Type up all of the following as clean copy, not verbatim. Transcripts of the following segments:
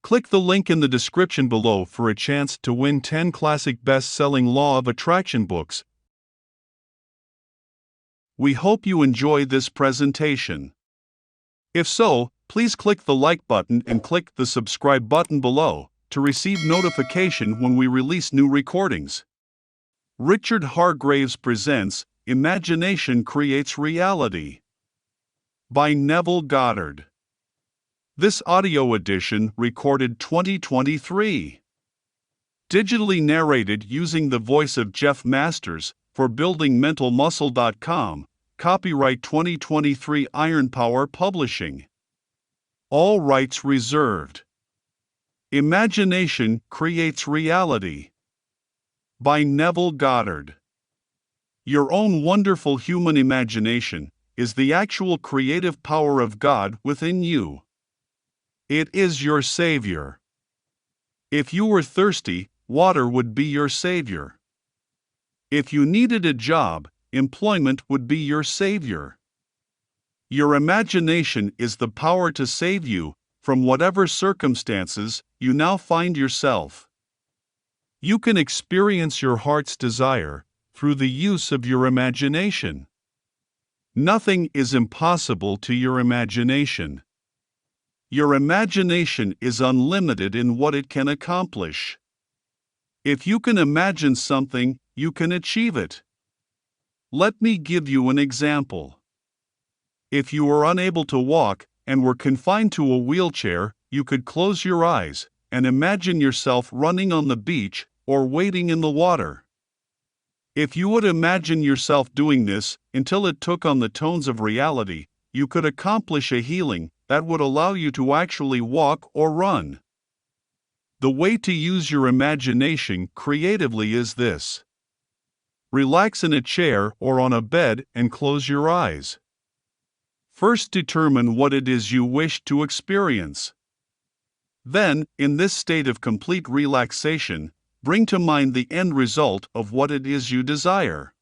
Click the link in the description below for a chance to win 10 classic best-selling Law of Attraction books. We hope you enjoy this presentation. If so, please click the like button and click the subscribe button below to receive notification when we release new recordings. Richard Hargraves presents Imagination Creates Reality by Neville Goddard. This audio edition recorded 2023. Digitally narrated using the voice of Jeff Masters for buildingmentalmuscle.com. Copyright 2023 Iron Power Publishing. All rights reserved. Imagination Creates Reality by Neville Goddard. Your own wonderful human imagination is the actual creative power of God within you. It is your savior. If you were thirsty, water would be your savior. If you needed a job, employment would be your savior. Your imagination is the power to save you from whatever circumstances you now find yourself. You can experience your heart's desire through the use of your imagination. Nothing is impossible to your imagination. Your imagination is unlimited in what it can accomplish. If you can imagine something, you can achieve it. Let me give you an example. If you were unable to walk and were confined to a wheelchair, you could close your eyes and imagine yourself running on the beach or wading in the water. If you would imagine yourself doing this until it took on the tones of reality, you could accomplish a healing that would allow you to actually walk or run. The way to use your imagination creatively is this. Relax in a chair or on a bed and close your eyes. First, determine what it is you wish to experience. Then, in this state of complete relaxation, bring to mind the end result of what it is you desire.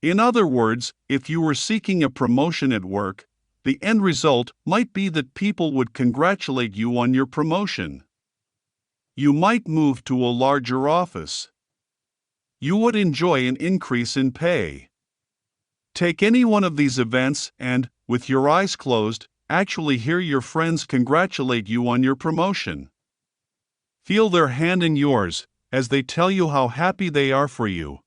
In other words, if you were seeking a promotion at work, the end result might be that people would congratulate you on your promotion. You might move to a larger office. You would enjoy an increase in pay. Take any one of these events and, with your eyes closed, actually hear your friends congratulate you on your promotion. Feel their hand in yours as they tell you how happy they are for you.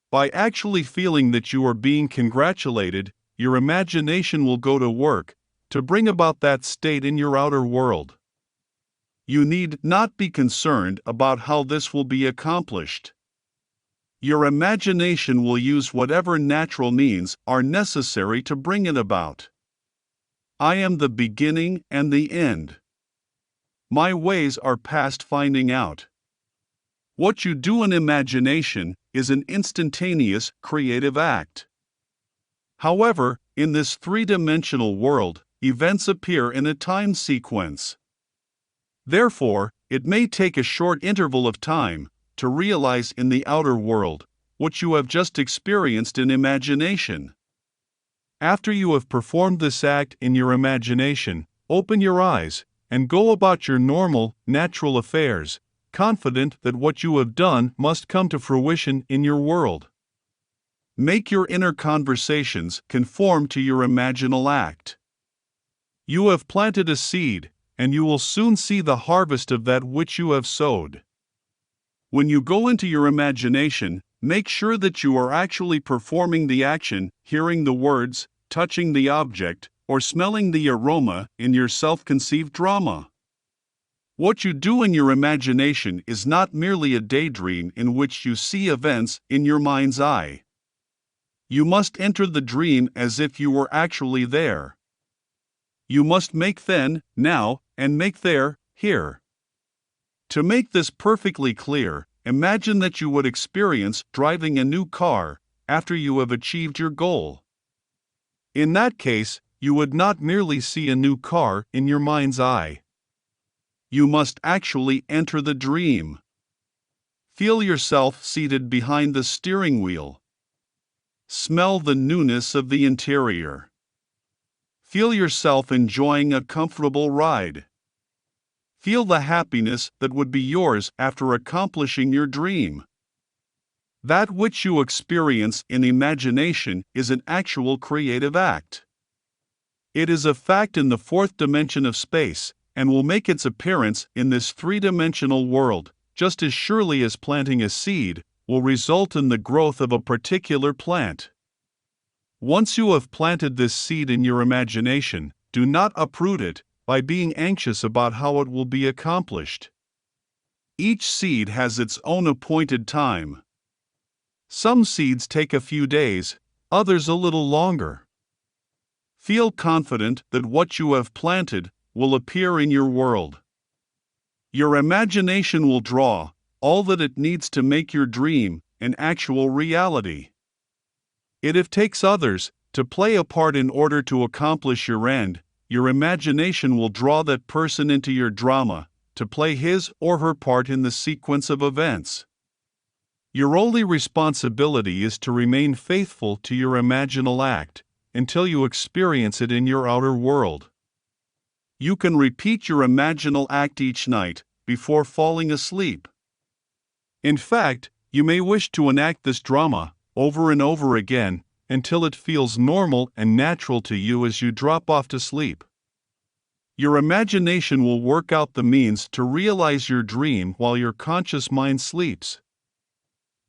By actually feeling that you are being congratulated, your imagination will go to work to bring about that state in your outer world. You need not be concerned about how this will be accomplished. Your imagination will use whatever natural means are necessary to bring it about. I am the beginning and the end. My ways are past finding out. What you do in imagination is an instantaneous creative act. However, in this three-dimensional world, events appear in a time sequence. Therefore, it may take a short interval of time to realize in the outer world what you have just experienced in imagination. After you have performed this act in your imagination, open your eyes and go about your normal, natural affairs, confident that what you have done must come to fruition in your world. Make your inner conversations conform to your imaginal act. You have planted a seed, and you will soon see the harvest of that which you have sowed. When you go into your imagination, make sure that you are actually performing the action, hearing the words, touching the object, or smelling the aroma in your self-conceived drama. What you do in your imagination is not merely a daydream in which you see events in your mind's eye. You must enter the dream as if you were actually there. You must make then, now, and make there, here. To make this perfectly clear, imagine that you would experience driving a new car after you have achieved your goal. In that case, you would not merely see a new car in your mind's eye. You must actually enter the dream. Feel yourself seated behind the steering wheel. Smell the newness of the interior. Feel yourself enjoying a comfortable ride. Feel the happiness that would be yours after accomplishing your dream. That which you experience in imagination is an actual creative act. It is a fact in the fourth dimension of space, and will make its appearance in this three-dimensional world, just as surely as planting a seed will result in the growth of a particular plant. Once you have planted this seed in your imagination, do not uproot it by being anxious about how it will be accomplished. Each seed has its own appointed time. Some seeds take a few days, others a little longer. Feel confident that what you have planted will appear in your world. Your imagination will draw all that it needs to make your dream an actual reality. It takes others to play a part in order to accomplish your end. Your imagination will draw that person into your drama to play his or her part in the sequence of events. Your only responsibility is to remain faithful to your imaginal act until you experience it in your outer world. You can repeat your imaginal act each night before falling asleep. In fact, you may wish to enact this drama over and over again until it feels normal and natural to you as you drop off to sleep. Your imagination will work out the means to realize your dream while your conscious mind sleeps.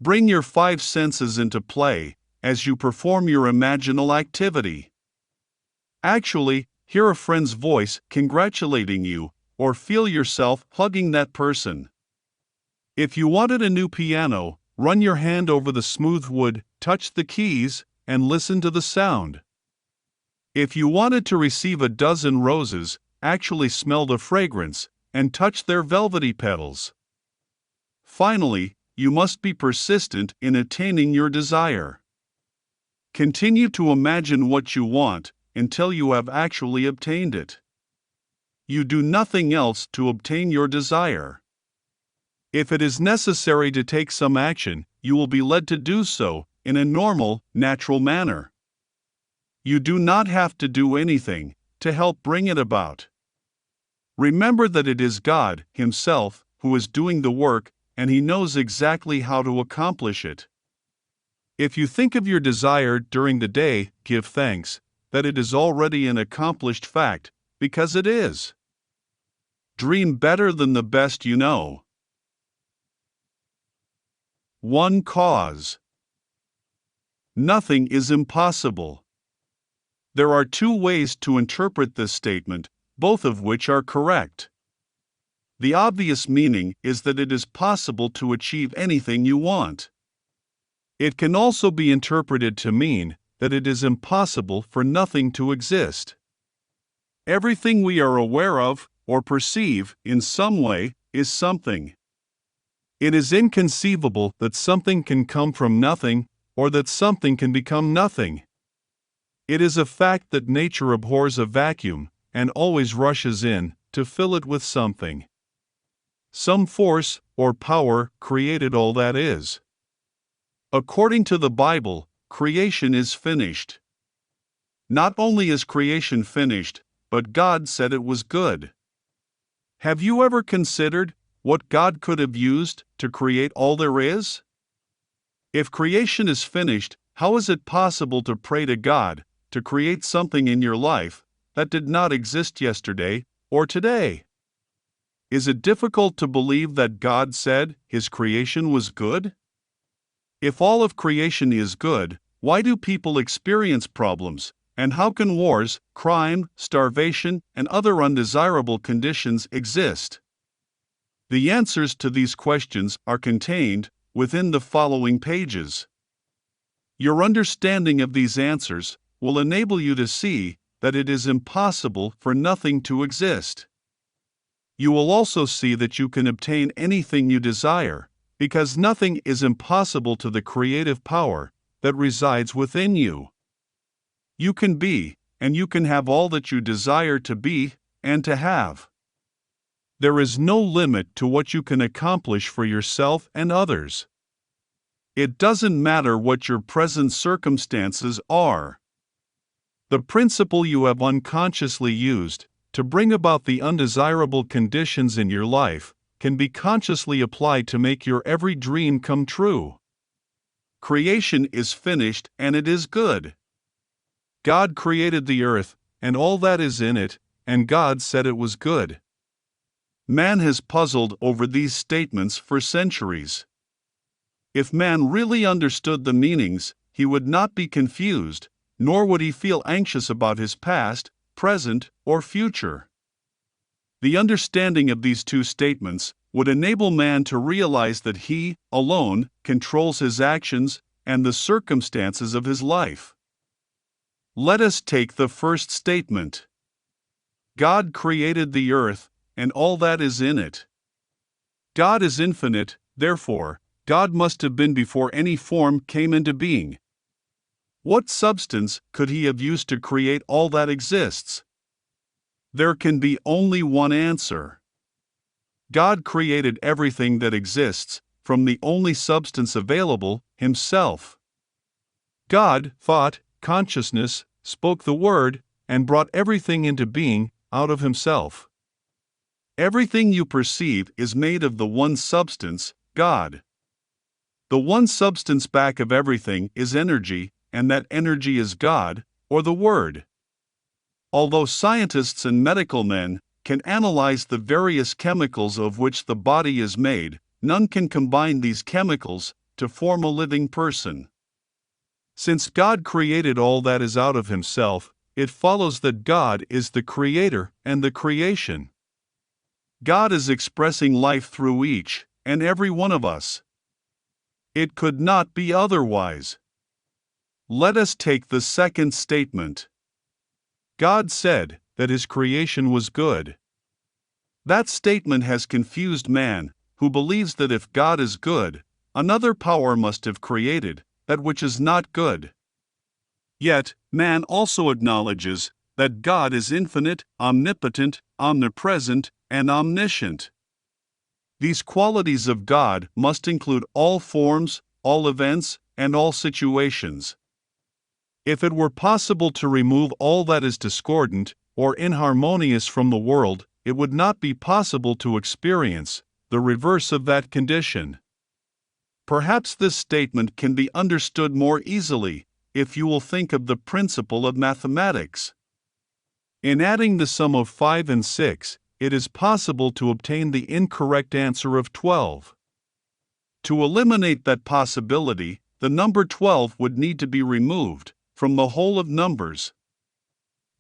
Bring your five senses into play as you perform your imaginal activity. Actually, hear a friend's voice congratulating you, or feel yourself hugging that person. If you wanted a new piano, run your hand over the smooth wood, touch the keys, and listen to the sound. If you wanted to receive a dozen roses, actually smell the fragrance and touch their velvety petals. Finally, you must be persistent in attaining your desire. Continue to imagine what you want until you have actually obtained it. You do nothing else to obtain your desire. If it is necessary to take some action, you will be led to do so in a normal, natural manner. You do not have to do anything to help bring it about. Remember that it is God Himself who is doing the work, and He knows exactly how to accomplish it. If you think of your desire during the day, give thanks that it is already an accomplished fact, because it is. Dream better than the best you know. 1 cause. Nothing is impossible. There are 2 ways to interpret this statement, both of which are correct. The obvious meaning is that it is possible to achieve anything you want. It can also be interpreted to mean that it is impossible for nothing to exist. Everything we are aware of or perceive in some way is something. It is inconceivable that something can come from nothing or that something can become nothing. It is a fact that nature abhors a vacuum and always rushes in to fill it with something. Some force or power created all that is. According to the Bible, creation is finished. Not only is creation finished, but God said it was good. Have you ever considered what God could have used to create all there is? If creation is finished, how is it possible to pray to God to create something in your life that did not exist yesterday or today? Is it difficult to believe that God said His creation was good? If all of creation is good, why do people experience problems, and how can wars, crime, starvation, and other undesirable conditions exist? The answers to these questions are contained within the following pages. Your understanding of these answers will enable you to see that it is impossible for nothing to exist. You will also see that you can obtain anything you desire, because nothing is impossible to the creative power that resides within you. You can be, and you can have all that you desire to be and to have. There is no limit to what you can accomplish for yourself and others. It doesn't matter what your present circumstances are. The principle you have unconsciously used to bring about the undesirable conditions in your life, can be consciously applied to make your every dream come true. Creation is finished and it is good. God created the earth and all that is in it, and God said it was good. Man has puzzled over these statements for centuries. If man really understood the meanings, he would not be confused, nor would he feel anxious about his past, present, or future. The understanding of these two statements would enable man to realize that he, alone, controls his actions and the circumstances of his life. Let us take the first statement. God created the earth and all that is in it. God is infinite, therefore, God must have been before any form came into being. What substance could he have used to create all that exists? There can be only one answer. God created everything that exists, from the only substance available, himself. God, thought, consciousness, spoke the word, and brought everything into being out of himself. Everything you perceive is made of the one substance, God. The one substance back of everything is energy, and that energy is God, or the Word. Although scientists and medical men can analyze the various chemicals of which the body is made, none can combine these chemicals to form a living person. Since God created all that is out of himself, it follows that God is the creator and the creation. God is expressing life through each and every one of us. It could not be otherwise. Let us take the second statement. God said that his creation was good. That statement has confused man, who believes that if God is good, another power must have created that which is not good. Yet, man also acknowledges that God is infinite, omnipotent, omnipresent, and omniscient. These qualities of God must include all forms, all events, and all situations. If it were possible to remove all that is discordant or inharmonious from the world, it would not be possible to experience the reverse of that condition. Perhaps this statement can be understood more easily if you will think of the principle of mathematics. In adding the sum of 5 and 6, it is possible to obtain the incorrect answer of 12. To eliminate that possibility, the number 12 would need to be removed from the whole of numbers.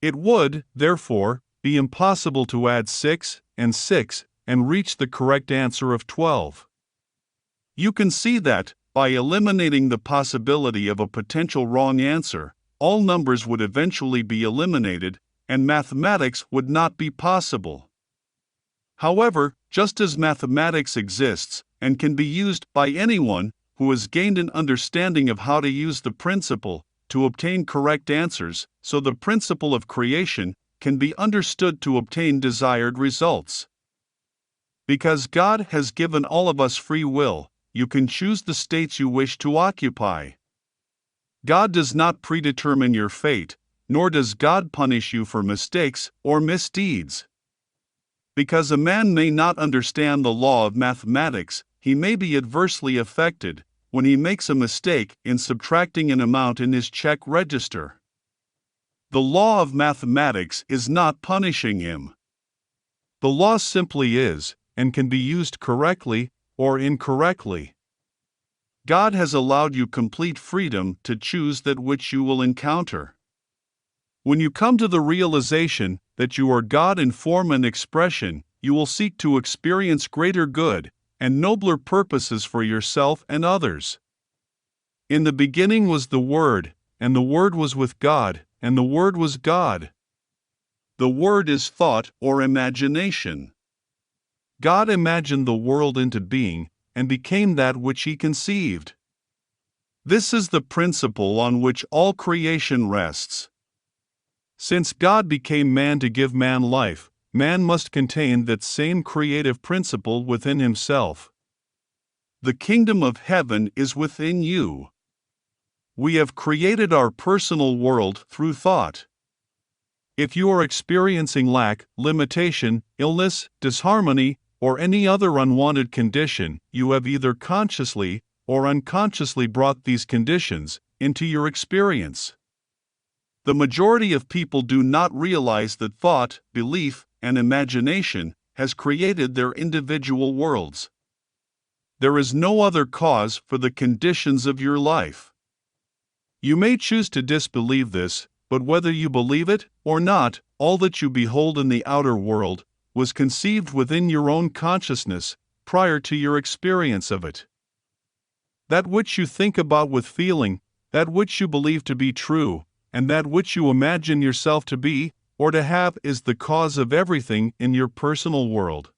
It would, therefore, be impossible to add 6 and reach the correct answer of 12. You can see that, by eliminating the possibility of a potential wrong answer, all numbers would eventually be eliminated, and mathematics would not be possible. However, just as mathematics exists and can be used by anyone who has gained an understanding of how to use the principle to obtain correct answers, so the principle of creation can be understood to obtain desired results. Because God has given all of us free will, you can choose the states you wish to occupy. God does not predetermine your fate, nor does God punish you for mistakes or misdeeds. Because a man may not understand the law of mathematics, he may be adversely affected when he makes a mistake in subtracting an amount in his check register. The law of mathematics is not punishing him. The law simply is, and can be used correctly or incorrectly. God has allowed you complete freedom to choose that which you will encounter. When you come to the realization that you are God in form and expression, you will seek to experience greater good and nobler purposes for yourself and others. In the beginning was the Word, and the Word was with God, and the Word was God. The Word is thought or imagination. God imagined the world into being and became that which he conceived. This is the principle on which all creation rests. Since God became man to give man life, man must contain that same creative principle within himself. The kingdom of heaven is within you. We have created our personal world through thought. If you are experiencing lack, limitation, illness, disharmony, or any other unwanted condition, you have either consciously or unconsciously brought these conditions into your experience. The majority of people do not realize that thought, belief, and imagination has created their individual worlds. There is no other cause for the conditions of your life. You may choose to disbelieve this, but whether you believe it or not, all that you behold in the outer world was conceived within your own consciousness prior to your experience of it. That which you think about with feeling, that which you believe to be true, and that which you imagine yourself to be or to have is the cause of everything in your personal world.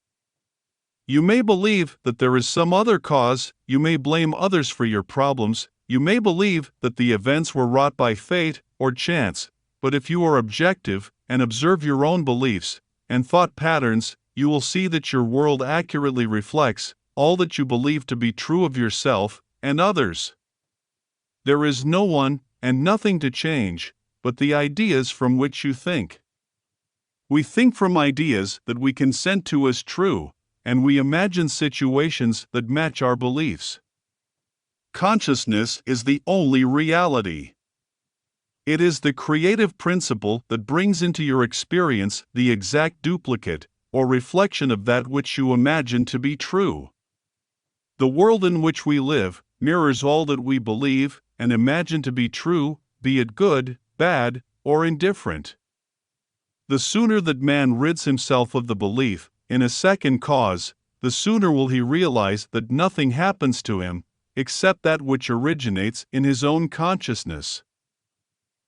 You may believe that there is some other cause, you may blame others for your problems, you may believe that the events were wrought by fate or chance, but if you are objective and observe your own beliefs and thought patterns, you will see that your world accurately reflects all that you believe to be true of yourself and others. There is no one and nothing to change, but the ideas from which you think. We think from ideas that we consent to as true, and we imagine situations that match our beliefs. Consciousness is the only reality. It is the creative principle that brings into your experience the exact duplicate or reflection of that which you imagine to be true. The world in which we live mirrors all that we believe and imagine to be true, be it good, bad, or indifferent. The sooner that man rids himself of the belief in a second cause, the sooner will he realize that nothing happens to him except that which originates in his own consciousness.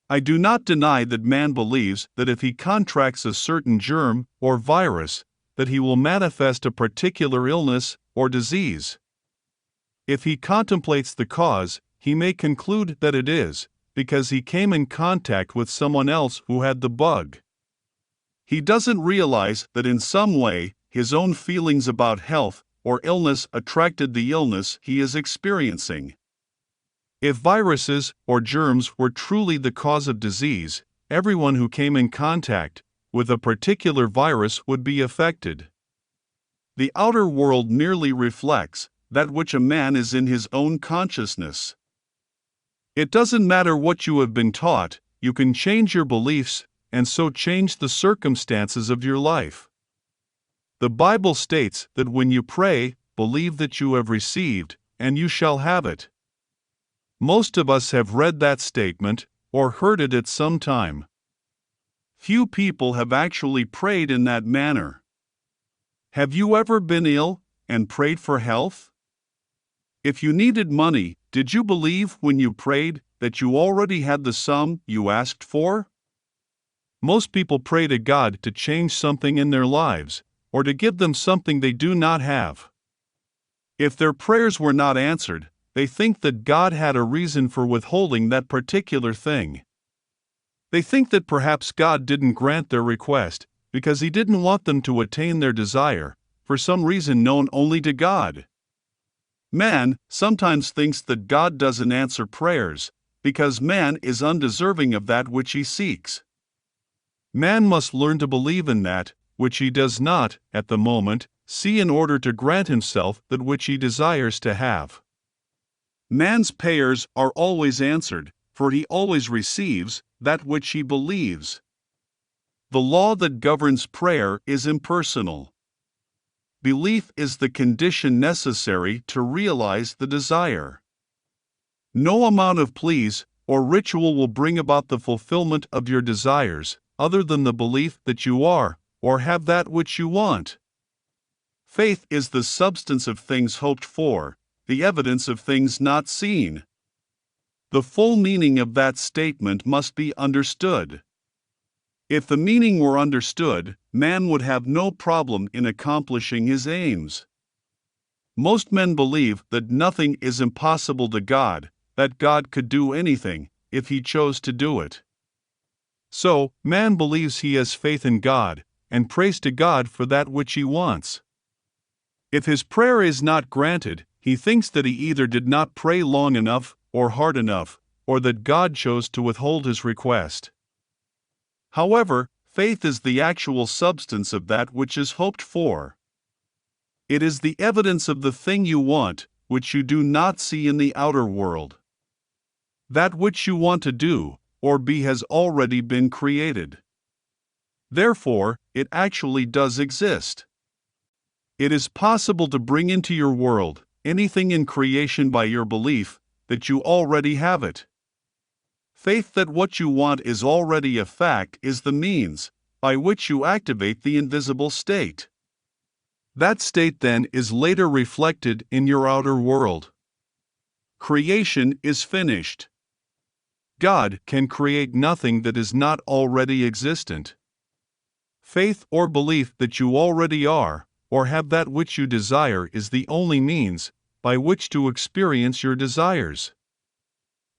I do not deny that man believes that if he contracts a certain germ or virus, that he will manifest a particular illness or disease. If he contemplates the cause, he may conclude that it is because he came in contact with someone else who had the bug. He doesn't realize that in some way, his own feelings about health or illness attracted the illness he is experiencing. If viruses or germs were truly the cause of disease, everyone who came in contact with a particular virus would be affected. The outer world merely reflects that which a man is in his own consciousness. It doesn't matter what you have been taught, you can change your beliefs and so change the circumstances of your life. The Bible states that when you pray, believe that you have received, and you shall have it. Most of us have read that statement or heard it at some time. Few people have actually prayed in that manner. Have you ever been ill and prayed for health? If you needed money, did you believe when you prayed that you already had the sum you asked for? Most people pray to God to change something in their lives, or to give them something they do not have. If their prayers were not answered, they think that God had a reason for withholding that particular thing. They think that perhaps God didn't grant their request because He didn't want them to attain their desire, for some reason known only to God. Man sometimes thinks that God doesn't answer prayers because man is undeserving of that which he seeks. Man must learn to believe in that which he does not, at the moment, see in order to grant himself that which he desires to have. Man's prayers are always answered, for he always receives that which he believes. The law that governs prayer is impersonal. Belief is the condition necessary to realize the desire. No amount of pleas or ritual will bring about the fulfillment of your desires, other than the belief that you are, or have that which you want. Faith is the substance of things hoped for, the evidence of things not seen. The full meaning of that statement must be understood. If the meaning were understood, man would have no problem in accomplishing his aims. Most men believe that nothing is impossible to God, that God could do anything, if he chose to do it. So, man believes he has faith in God, and prays to God for that which he wants. If his prayer is not granted, he thinks that he either did not pray long enough or hard enough, or that God chose to withhold his request. However, faith is the actual substance of that which is hoped for. It is the evidence of the thing you want, which you do not see in the outer world. That which you want to do, or be, has already been created. Therefore, it actually does exist. It is possible to bring into your world anything in creation by your belief that you already have it. Faith that what you want is already a fact is the means by which you activate the invisible state. That state then is later reflected in your outer world. Creation is finished. God can create nothing that is not already existent. Faith or belief that you already are, or have that which you desire, is the only means by which to experience your desires.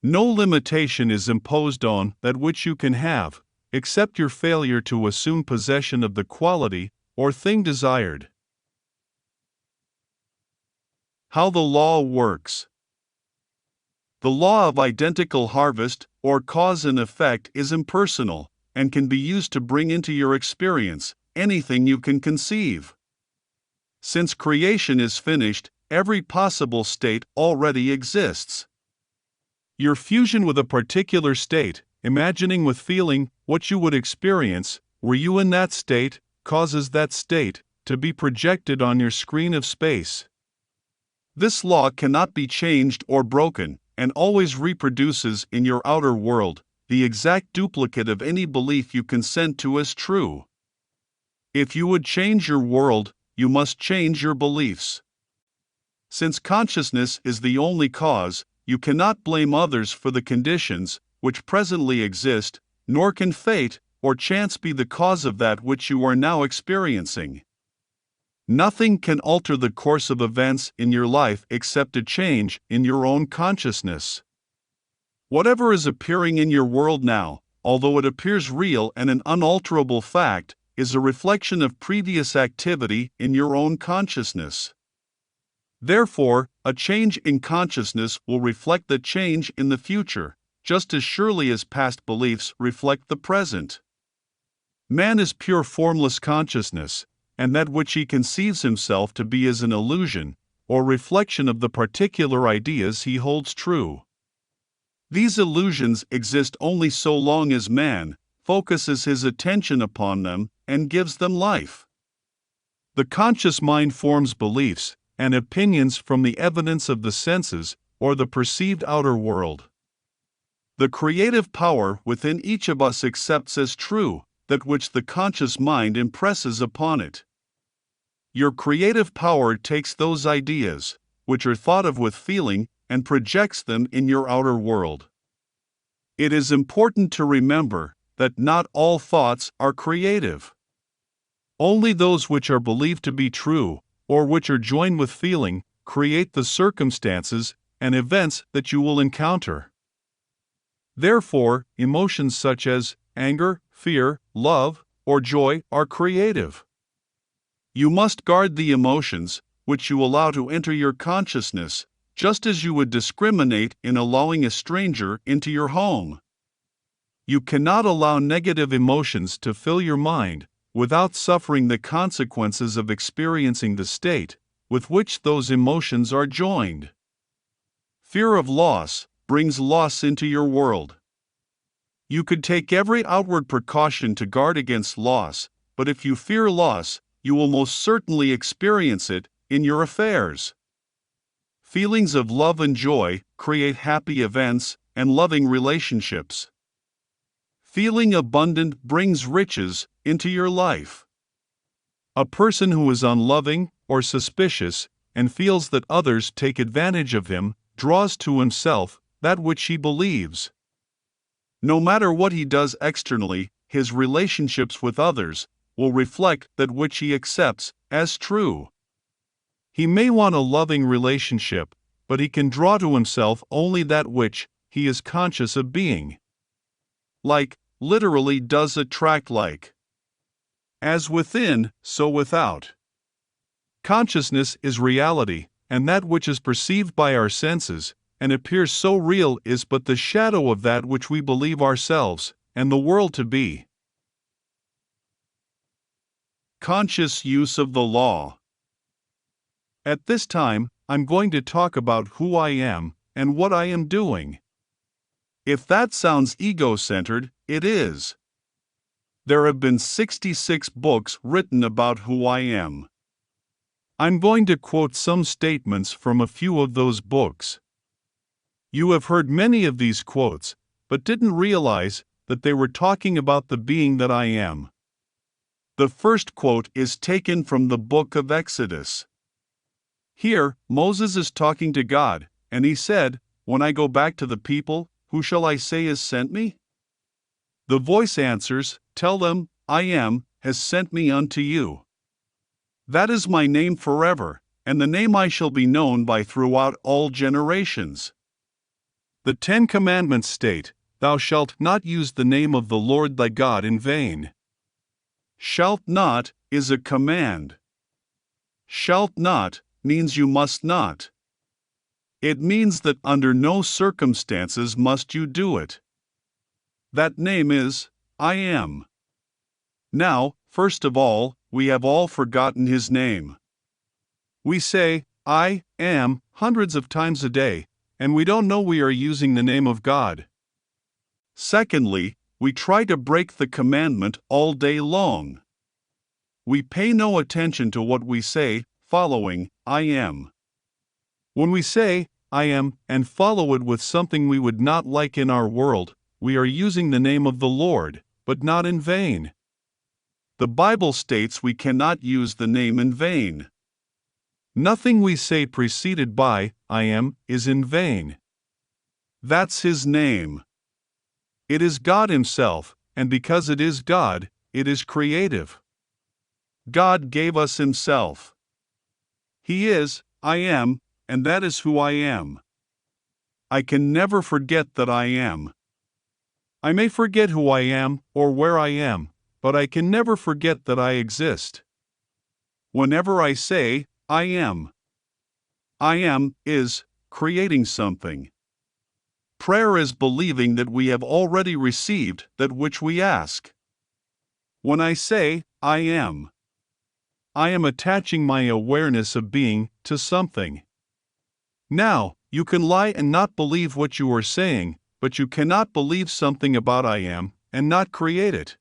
No limitation is imposed on that which you can have, except your failure to assume possession of the quality or thing desired. How the law works. The law of identical harvest, or cause and effect, is impersonal, and can be used to bring into your experience anything you can conceive. Since creation is finished, every possible state already exists. Your fusion with a particular state, imagining with feeling what you would experience were you in that state, causes that state to be projected on your screen of space. This law cannot be changed or broken, and always reproduces in your outer world the exact duplicate of any belief you consent to as true. If you would change your world, you must change your beliefs. Since consciousness is the only cause, you cannot blame others for the conditions which presently exist, nor can fate or chance be the cause of that which you are now experiencing. Nothing can alter the course of events in your life except a change in your own consciousness. Whatever is appearing in your world now, although it appears real and an unalterable fact, is a reflection of previous activity in your own consciousness. Therefore, a change in consciousness will reflect the change in the future, just as surely as past beliefs reflect the present. Man is pure formless consciousness, and that which he conceives himself to be is an illusion, or reflection of the particular ideas he holds true. These illusions exist only so long as man focuses his attention upon them and gives them life. The conscious mind forms beliefs and opinions from the evidence of the senses or the perceived outer world. The creative power within each of us accepts as true that which the conscious mind impresses upon it. Your creative power takes those ideas, which are thought of with feeling, and projects them in your outer world. It is important to remember that not all thoughts are creative. Only those which are believed to be true, or which are joined with feeling, create the circumstances and events that you will encounter. Therefore, emotions such as anger, fear, love, or joy are creative. You must guard the emotions which you allow to enter your consciousness, just as you would discriminate in allowing a stranger into your home. You cannot allow negative emotions to fill your mind without suffering the consequences of experiencing the state with which those emotions are joined. Fear of loss brings loss into your world. You could take every outward precaution to guard against loss, but if you fear loss, you will most certainly experience it in your affairs. Feelings of love and joy create happy events and loving relationships. Feeling abundant brings riches into your life. A person who is unloving or suspicious and feels that others take advantage of him draws to himself that which he believes. No matter what he does externally, his relationships with others will reflect that which he accepts as true. He may want a loving relationship, but he can draw to himself only that which he is conscious of being. Like literally does attract like. As within, so without. Consciousness is reality, and that which is perceived by our senses and appears so real is but the shadow of that which we believe ourselves and the world to be. Conscious use of the law. At this time, I'm going to talk about who I am and what I am doing. If that sounds ego-centered, it is. There have been 66 books written about who I am. I'm going to quote some statements from a few of those books. You have heard many of these quotes, but didn't realize that they were talking about the being that I am. The first quote is taken from the book of Exodus. Here, Moses is talking to God, and he said, "When I go back to the people, who shall I say has sent me?" The voice answers, "Tell them, I am, has sent me unto you. That is my name forever, and the name I shall be known by throughout all generations." The 10 Commandments state, "Thou shalt not use the name of the Lord thy God in vain." Shalt not is a command. Shalt not means you must not. It means that under no circumstances must you do it. That name is, I am. Now, first of all, we have all forgotten his name. We say, I am, hundreds of times a day, and we don't know we are using the name of God. Secondly, we try to break the commandment all day long. We pay no attention to what we say, following, I am. When we say, I am, and follow it with something we would not like in our world, we are using the name of the Lord, but not in vain. The Bible states we cannot use the name in vain. Nothing we say preceded by, I am, is in vain. That's his name. It is God himself, and because it is God, it is creative. God gave us himself. He is, I am, and that is who I am. I can never forget that I am. I may forget who I am or where I am, but I can never forget that I exist. Whenever I say, I am is creating something. Prayer is believing that we have already received that which we ask. When I say, I am attaching my awareness of being to something. Now, you can lie and not believe what you are saying, but you cannot believe something about I am and not create it.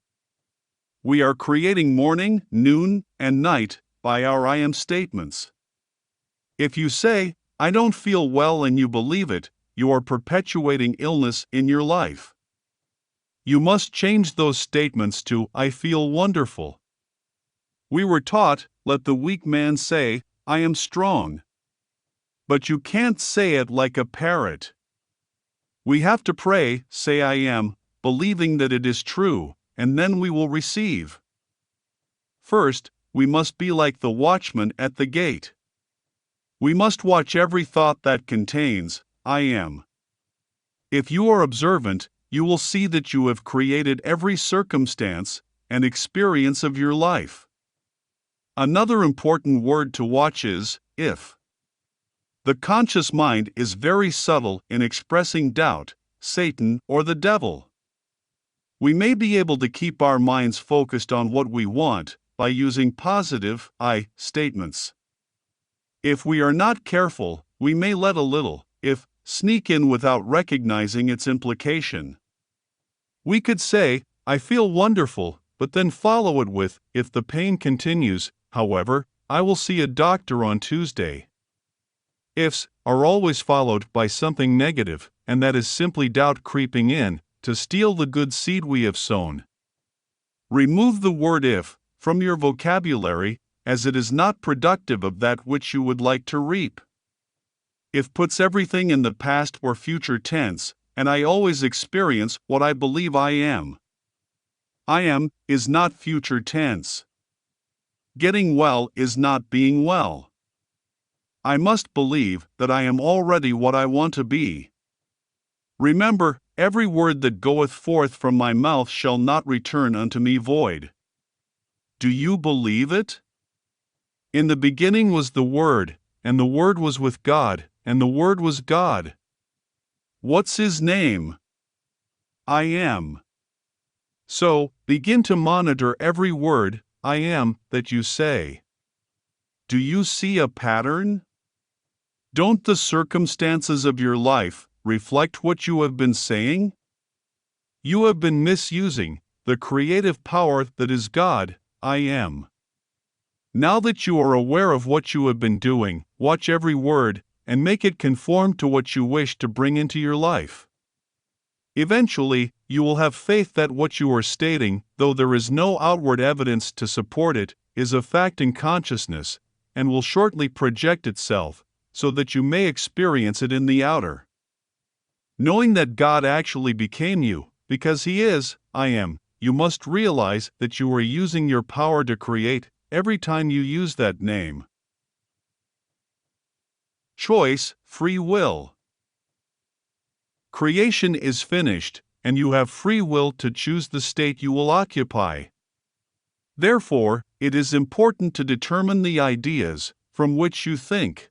We are creating morning, noon, and night by our I am statements. If you say, I don't feel well and you believe it, you are perpetuating illness in your life. You must change those statements to, I feel wonderful. We were taught, let the weak man say, I am strong. But you can't say it like a parrot. We have to pray, say I am, believing that it is true, and then we will receive. First, we must be like the watchman at the gate. We must watch every thought that contains, I am. If you are observant, you will see that you have created every circumstance and experience of your life. Another important word to watch is, if. The conscious mind is very subtle in expressing doubt, Satan, or the devil. We may be able to keep our minds focused on what we want by using positive I statements. If we are not careful, we may let a little if sneak in without recognizing its implication. We could say, I feel wonderful, but then follow it with, if the pain continues, however, I will see a doctor on Tuesday. Ifs are always followed by something negative, and that is simply doubt creeping in to steal the good seed we have sown. Remove the word if from your vocabulary, as it is not productive of that which you would like to reap. If puts everything in the past or future tense, and I always experience what I believe I am. I am is not future tense. Getting well is not being well. I must believe that I am already what I want to be. Remember, every word that goeth forth from my mouth shall not return unto me void. Do you believe it? In the beginning was the Word, and the Word was with God, and the Word was God. What's his name? I am. So, begin to monitor every word, I am, that you say. Do you see a pattern? Don't the circumstances of your life reflect what you have been saying? You have been misusing the creative power that is God, I am. Now that you are aware of what you have been doing, watch every word and make it conform to what you wish to bring into your life. Eventually, you will have faith that what you are stating, though there is no outward evidence to support it, is a fact in consciousness, and will shortly project itself, so that you may experience it in the outer. Knowing that God actually became you, because He is, I am, you must realize that you are using your power to create every time you use that name. Choice, free will. Creation is finished, and you have free will to choose the state you will occupy. Therefore, it is important to determine the ideas from which you think.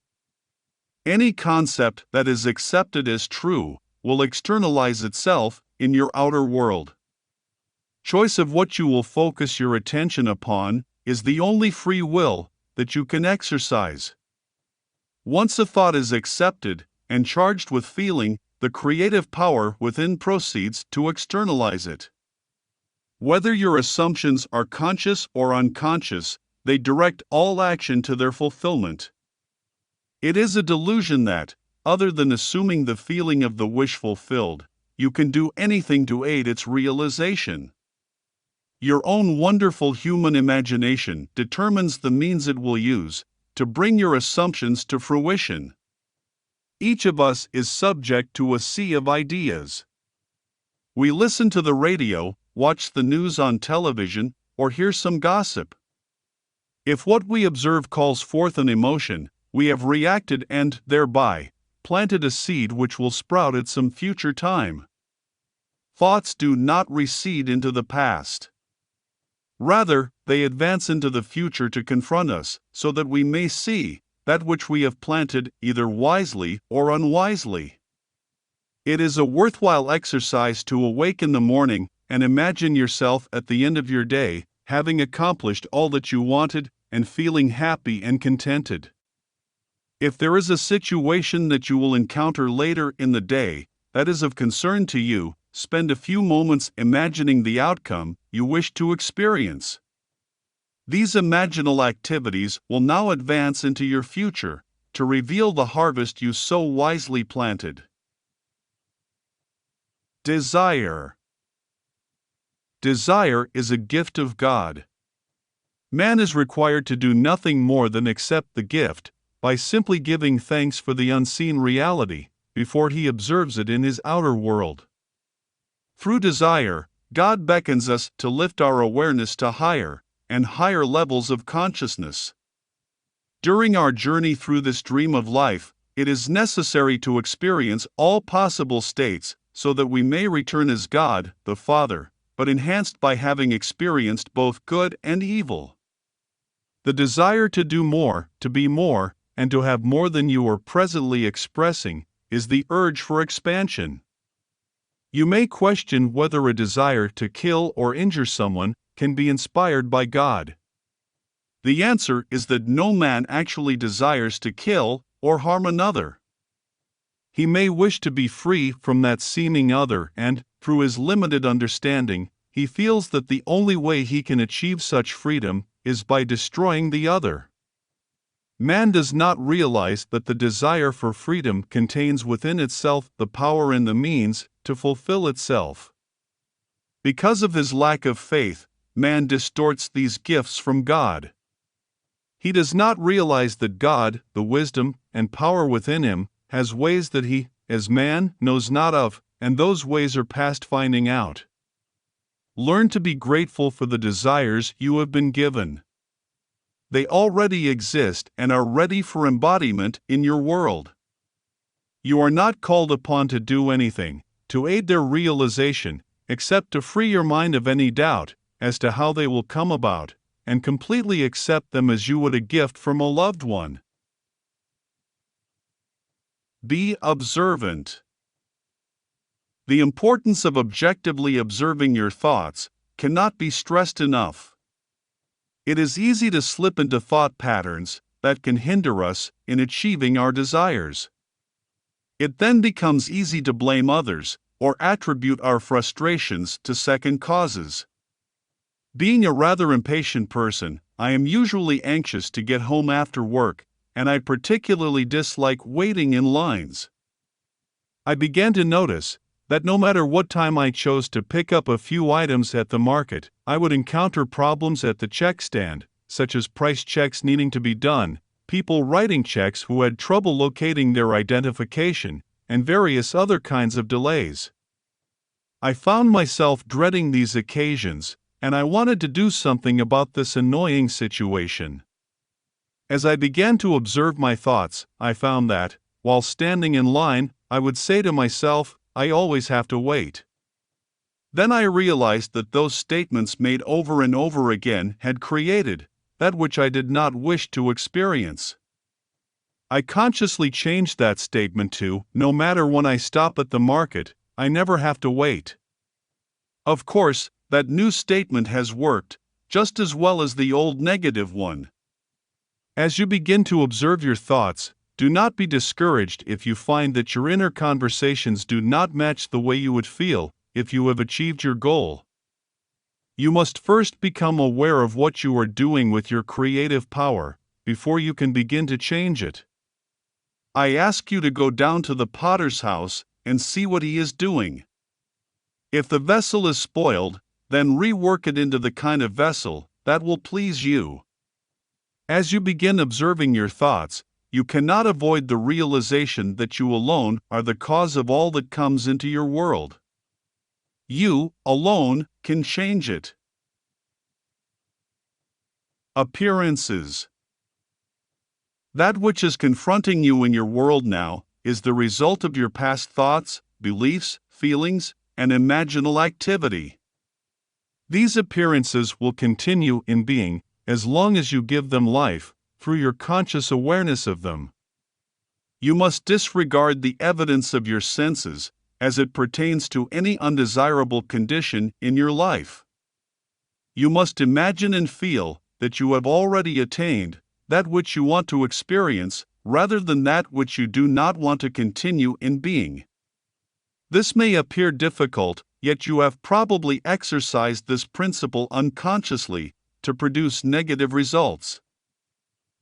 Any concept that is accepted as true will externalize itself in your outer world. Choice of what you will focus your attention upon is the only free will that you can exercise. Once a thought is accepted and charged with feeling, the creative power within proceeds to externalize it. Whether your assumptions are conscious or unconscious, they direct all action to their fulfillment. It is a delusion that, other than assuming the feeling of the wish fulfilled, you can do anything to aid its realization. Your own wonderful human imagination determines the means it will use to bring your assumptions to fruition. Each of us is subject to a sea of ideas. We listen to the radio, watch the news on television, or hear some gossip. If what we observe calls forth an emotion, we have reacted and, thereby, planted a seed which will sprout at some future time. Thoughts do not recede into the past. Rather, they advance into the future to confront us, so that we may see that which we have planted either wisely or unwisely. It is a worthwhile exercise to awake in the morning and imagine yourself at the end of your day, having accomplished all that you wanted and feeling happy and contented. If there is a situation that you will encounter later in the day that is of concern to you, spend a few moments imagining the outcome you wish to experience. These imaginal activities will now advance into your future to reveal the harvest you so wisely planted. Desire. Desire is a gift of God. Man is required to do nothing more than accept the gift by simply giving thanks for the unseen reality before he observes it in his outer world. Through desire, God beckons us to lift our awareness to higher and higher levels of consciousness. During our journey through this dream of life, it is necessary to experience all possible states so that we may return as God, the Father, but enhanced by having experienced both good and evil. The desire to do more, to be more, and to have more than you are presently expressing is the urge for expansion. You may question whether a desire to kill or injure someone can be inspired by God. The answer is that no man actually desires to kill or harm another. He may wish to be free from that seeming other, and, through his limited understanding, he feels that the only way he can achieve such freedom is by destroying the other. Man does not realize that the desire for freedom contains within itself the power and the means to fulfill itself. Because of his lack of faith, man distorts these gifts from God. He does not realize that God, the wisdom and power within him, has ways that he, as man, knows not of, and those ways are past finding out. Learn to be grateful for the desires you have been given. They already exist and are ready for embodiment in your world. You are not called upon to do anything to aid their realization, except to free your mind of any doubt as to how they will come about, and completely accept them as you would a gift from a loved one. Be observant. The importance of objectively observing your thoughts cannot be stressed enough. It is easy to slip into thought patterns that can hinder us in achieving our desires. It then becomes easy to blame others or attribute our frustrations to second causes. Being a rather impatient person, I am usually anxious to get home after work, and I particularly dislike waiting in lines. I began to notice that no matter what time I chose to pick up a few items at the market, I would encounter problems at the check stand, such as price checks needing to be done, people writing checks who had trouble locating their identification, and various other kinds of delays. I found myself dreading these occasions, and I wanted to do something about this annoying situation. As I began to observe my thoughts, I found that, while standing in line, I would say to myself, "I always have to wait." Then I realized that those statements made over and over again had created that which I did not wish to experience. I consciously changed that statement to, "No matter when I stop at the market, I never have to wait." Of course, that new statement has worked just as well as the old negative one. As you begin to observe your thoughts, do not be discouraged if you find that your inner conversations do not match the way you would feel if you have achieved your goal. You must first become aware of what you are doing with your creative power before you can begin to change it. I ask you to go down to the potter's house and see what he is doing. If the vessel is spoiled, then rework it into the kind of vessel that will please you. As you begin observing your thoughts, you cannot avoid the realization that you alone are the cause of all that comes into your world. You, alone, can change it. Appearances. That which is confronting you in your world now is the result of your past thoughts, beliefs, feelings, and imaginal activity. These appearances will continue in being as long as you give them life through your conscious awareness of them. You must disregard the evidence of your senses as it pertains to any undesirable condition in your life. You must imagine and feel that you have already attained that which you want to experience rather than that which you do not want to continue in being. This may appear difficult, yet you have probably exercised this principle unconsciously to produce negative results.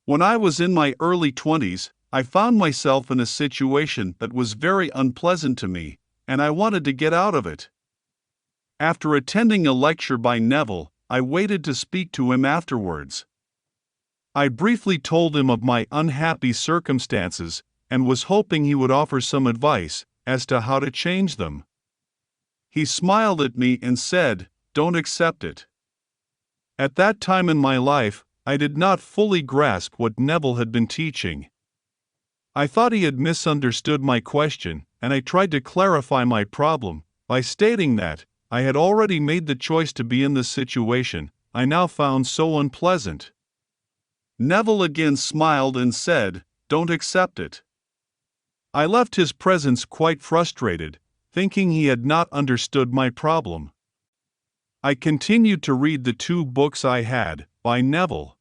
When I was in my early 20s, I found myself in a situation that was very unpleasant to me, and I wanted to get out of it. After attending a lecture by Neville, I waited to speak to him afterwards. I briefly told him of my unhappy circumstances and was hoping he would offer some advice as to how to change them. He smiled at me and said, "Don't accept it." At that time in my life, I did not fully grasp what Neville had been teaching. I thought he had misunderstood my question, and I tried to clarify my problem by stating that I had already made the choice to be in the situation I now found so unpleasant. Neville again smiled and said, "Don't accept it." I left his presence quite frustrated, thinking he had not understood my problem. I continued to read the 2 books I had by Neville.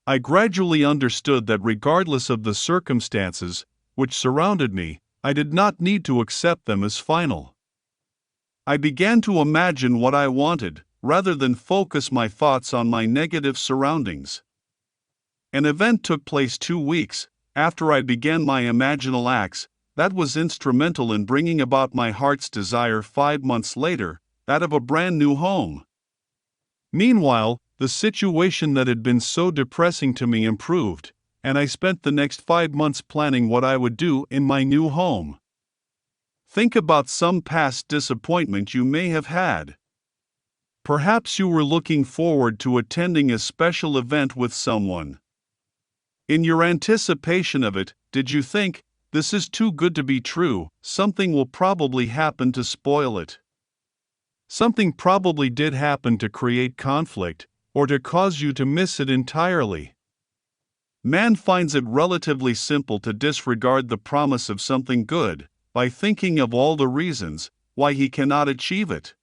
I gradually understood that regardless of the circumstances which surrounded me, I did not need to accept them as final. I began to imagine what I wanted, rather than focus my thoughts on my negative surroundings. An event took place 2 weeks after I began my imaginal acts that was instrumental in bringing about my heart's desire 5 months later, that of a brand new home. Meanwhile, the situation that had been so depressing to me improved, and I spent the next 5 months planning what I would do in my new home. Think about some past disappointment you may have had. Perhaps you were looking forward to attending a special event with someone. In your anticipation of it, did you think, "This is too good to be true, something will probably happen to spoil it"? Something probably did happen to create conflict, or to cause you to miss it entirely. Man finds it relatively simple to disregard the promise of something good by thinking of all the reasons why he cannot achieve it.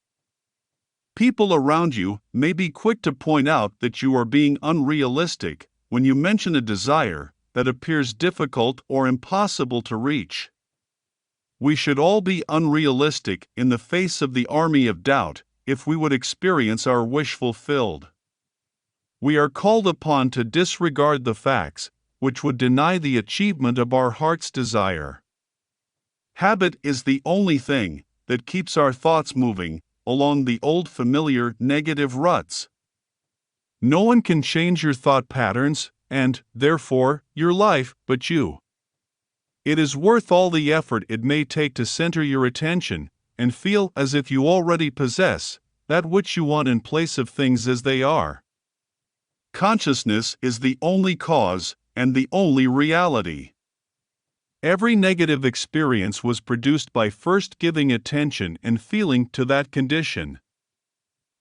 People around you may be quick to point out that you are being unrealistic when you mention a desire that appears difficult or impossible to reach. We should all be unrealistic in the face of the army of doubt if we would experience our wish fulfilled. We are called upon to disregard the facts which would deny the achievement of our heart's desire. Habit is the only thing that keeps our thoughts moving along the old familiar negative ruts. No one can change your thought patterns, and, therefore, your life, but you. It is worth all the effort it may take to center your attention and feel as if you already possess that which you want in place of things as they are. Consciousness is the only cause and the only reality. Every negative experience was produced by first giving attention and feeling to that condition.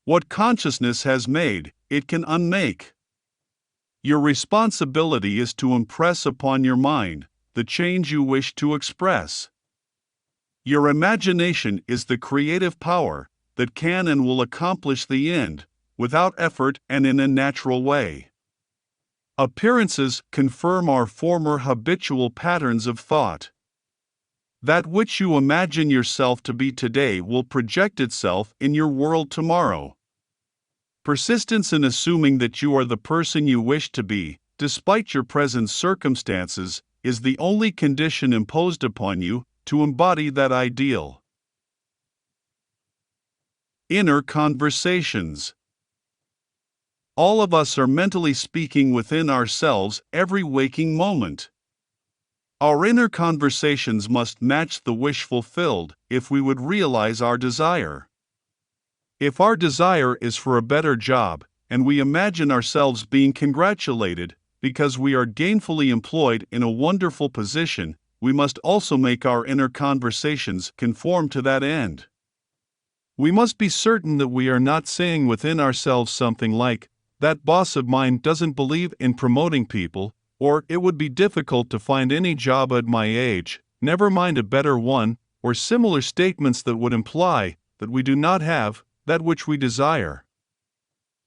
What consciousness has made, it can unmake. Your responsibility is to impress upon your mind the change you wish to express. Your imagination is the creative power that can and will accomplish the end, without effort and in a natural way. Appearances confirm our former habitual patterns of thought. That which you imagine yourself to be today will project itself in your world tomorrow. Persistence in assuming that you are the person you wish to be, despite your present circumstances, is the only condition imposed upon you to embody that ideal. Inner conversations. All of us are mentally speaking within ourselves every waking moment. Our inner conversations must match the wish fulfilled if we would realize our desire. If our desire is for a better job, and we imagine ourselves being congratulated because we are gainfully employed in a wonderful position, we must also make our inner conversations conform to that end. We must be certain that we are not saying within ourselves something like, "That boss of mine doesn't believe in promoting people," or "It would be difficult to find any job at my age, never mind a better one," or similar statements that would imply that we do not have that which we desire.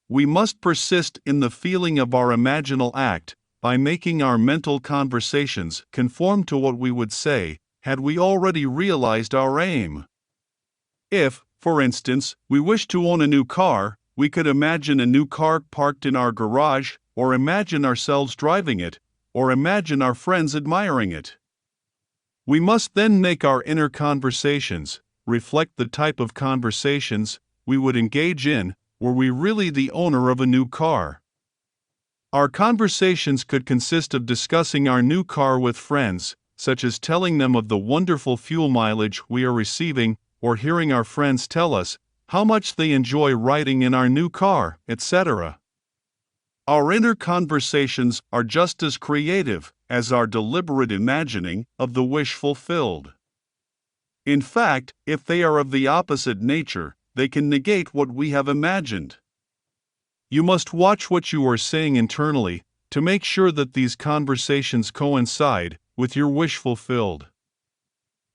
We must persist in the feeling of our imaginal act by making our mental conversations conform to what we would say had we already realized our aim. If, for instance, we wish to own a new car, we could imagine a new car parked in our garage, or imagine ourselves driving it, or imagine our friends admiring it. We must then make our inner conversations reflect the type of conversations we would engage in were we really the owner of a new car. Our conversations could consist of discussing our new car with friends, such as telling them of the wonderful fuel mileage we are receiving, or hearing our friends tell us how much they enjoy riding in our new car, etc. Our inner conversations are just as creative as our deliberate imagining of the wish fulfilled. In fact, if they are of the opposite nature, they can negate what we have imagined. You must watch what you are saying internally to make sure that these conversations coincide with your wish fulfilled.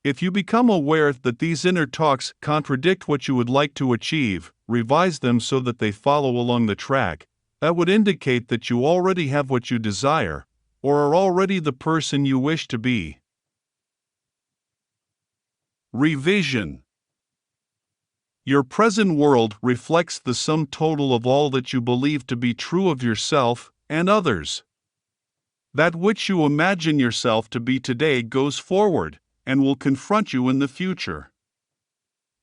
If you become aware that these inner talks contradict what you would like to achieve, revise them so that they follow along the track. That would indicate that you already have what you desire, or are already the person you wish to be. Revision. Your present world reflects the sum total of all that you believe to be true of yourself and others. That which you imagine yourself to be today goes forward and will confront you in the future.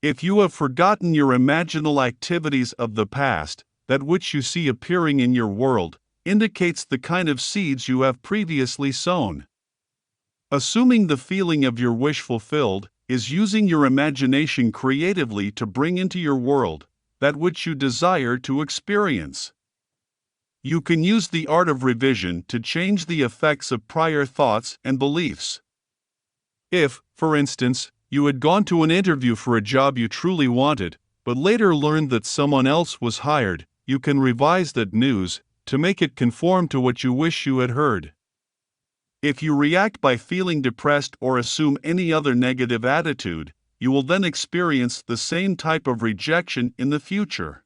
If you have forgotten your imaginal activities of the past, that which you see appearing in your world indicates the kind of seeds you have previously sown. Assuming the feeling of your wish fulfilled is using your imagination creatively to bring into your world that which you desire to experience. You can use the art of revision to change the effects of prior thoughts and beliefs. If, for instance, you had gone to an interview for a job you truly wanted, but later learned that someone else was hired, you can revise that news to make it conform to what you wish you had heard. If you react by feeling depressed or assume any other negative attitude, you will then experience the same type of rejection in the future.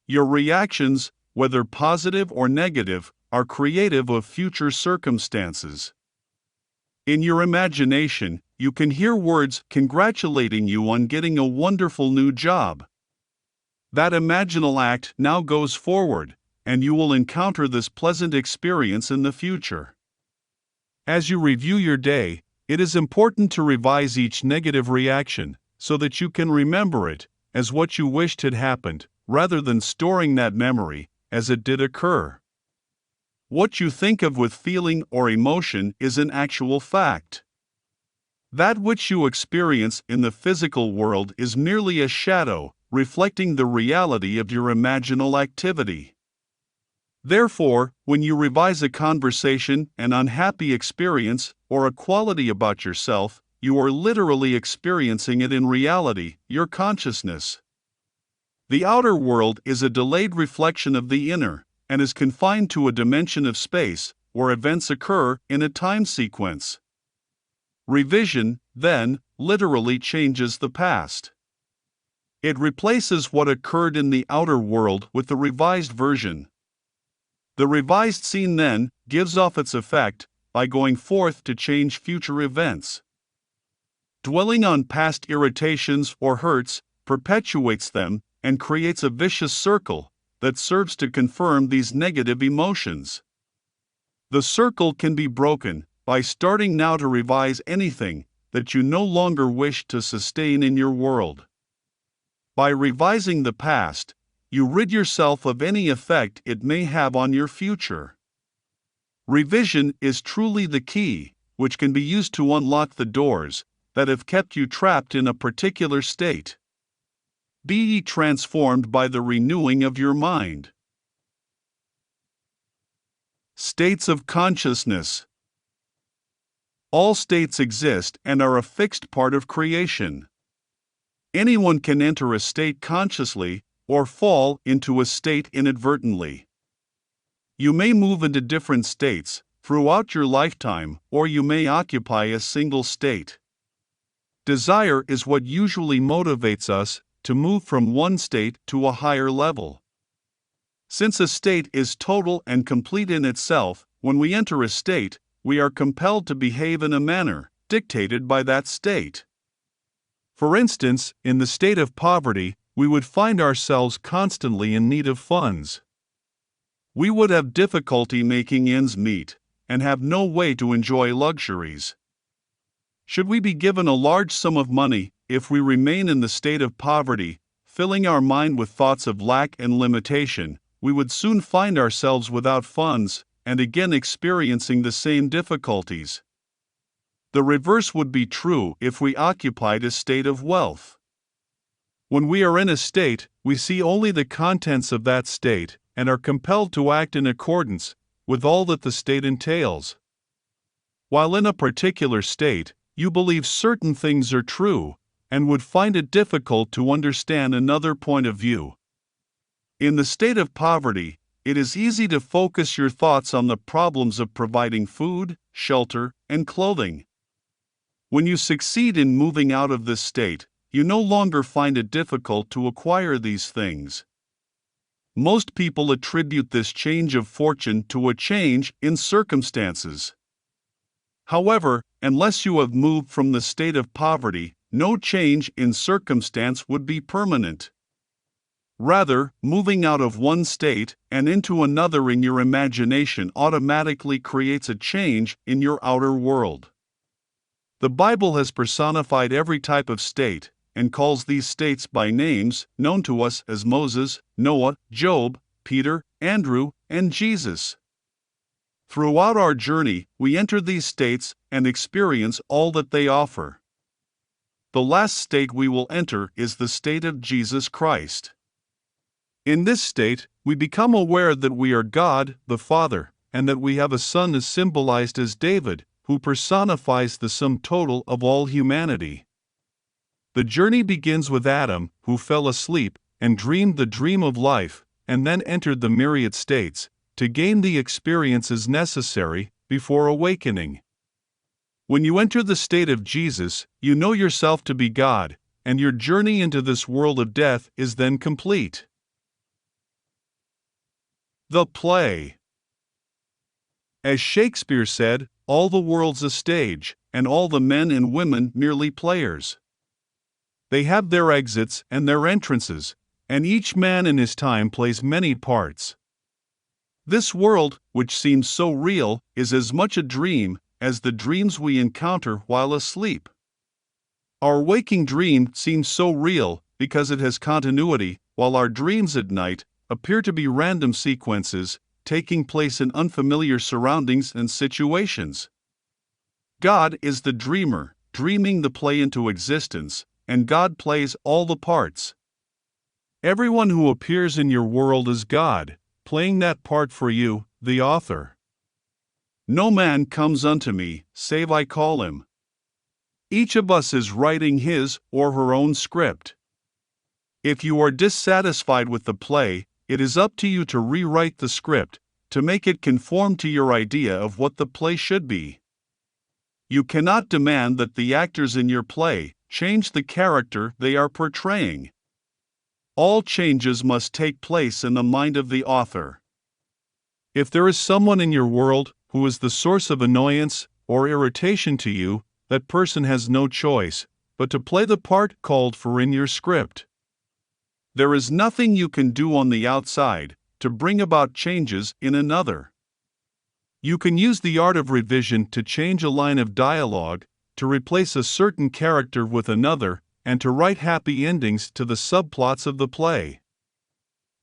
Your reactions, whether positive or negative, are creative of future circumstances. In your imagination, you can hear words congratulating you on getting a wonderful new job. That imaginal act now goes forward, and you will encounter this pleasant experience in the future. As you review your day, it is important to revise each negative reaction so that you can remember it as what you wished had happened, rather than storing that memory as it did occur. What you think of with feeling or emotion is an actual fact. That which you experience in the physical world is merely a shadow, reflecting the reality of your imaginal activity. Therefore, when you revise a conversation, an unhappy experience, or a quality about yourself, you are literally experiencing it in reality, your consciousness. The outer world is a delayed reflection of the inner, and is confined to a dimension of space, where events occur in a time sequence. Revision, then, literally changes the past. It replaces what occurred in the outer world with the revised version. The revised scene then gives off its effect by going forth to change future events. Dwelling on past irritations or hurts perpetuates them and creates a vicious circle that serves to confirm these negative emotions. The circle can be broken by starting now to revise anything that you no longer wish to sustain in your world. By revising the past, you rid yourself of any effect it may have on your future. Revision is truly the key, which can be used to unlock the doors that have kept you trapped in a particular state. Be ye transformed by the renewing of your mind. States of consciousness. All states exist and are a fixed part of creation. Anyone can enter a state consciously or fall into a state inadvertently. You may move into different states throughout your lifetime, or you may occupy a single state. Desire is what usually motivates us to move from one state to a higher level. Since a state is total and complete in itself, when we enter a state, we are compelled to behave in a manner dictated by that state. For instance, in the state of poverty, we would find ourselves constantly in need of funds. We would have difficulty making ends meet, and have no way to enjoy luxuries. Should we be given a large sum of money, if we remain in the state of poverty, filling our mind with thoughts of lack and limitation, we would soon find ourselves without funds, and again experiencing the same difficulties. The reverse would be true if we occupied a state of wealth. When we are in a state, we see only the contents of that state, and are compelled to act in accordance with all that the state entails. While in a particular state, you believe certain things are true, and would find it difficult to understand another point of view. In the state of poverty, it is easy to focus your thoughts on the problems of providing food, shelter, and clothing. When you succeed in moving out of this state, you no longer find it difficult to acquire these things. Most people attribute this change of fortune to a change in circumstances. However, unless you have moved from the state of poverty, no change in circumstance would be permanent. Rather, moving out of one state and into another in your imagination automatically creates a change in your outer world. The Bible has personified every type of state, and calls these states by names known to us as Moses, Noah, Job, Peter, Andrew, and Jesus. Throughout our journey, we enter these states and experience all that they offer. The last state we will enter is the state of Jesus Christ. In this state, we become aware that we are God, the Father, and that we have a Son as symbolized as David, who personifies the sum total of all humanity. The journey begins with Adam, who fell asleep and dreamed the dream of life, and then entered the myriad states, to gain the experiences necessary before awakening. When you enter the state of Jesus, you know yourself to be God, and your journey into this world of death is then complete. The play. As Shakespeare said, all the world's a stage, and all the men and women merely players. They have their exits and their entrances, and each man in his time plays many parts. This world, which seems so real, is as much a dream as the dreams we encounter while asleep. Our waking dream seems so real because it has continuity, while our dreams at night appear to be random sequences taking place in unfamiliar surroundings and situations. God is the dreamer, dreaming the play into existence, and God plays all the parts. Everyone who appears in your world is God, playing that part for you, the author. No man comes unto me, save I call him. Each of us is writing his or her own script. If you are dissatisfied with the play, it is up to you to rewrite the script, to make it conform to your idea of what the play should be. You cannot demand that the actors in your play change the character they are portraying. All changes must take place in the mind of the author. If there is someone in your world who is the source of annoyance or irritation to you, that person has no choice but to play the part called for in your script. There is nothing you can do on the outside to bring about changes in another. You can use the art of revision to change a line of dialogue, to replace a certain character with another, and to write happy endings to the subplots of the play.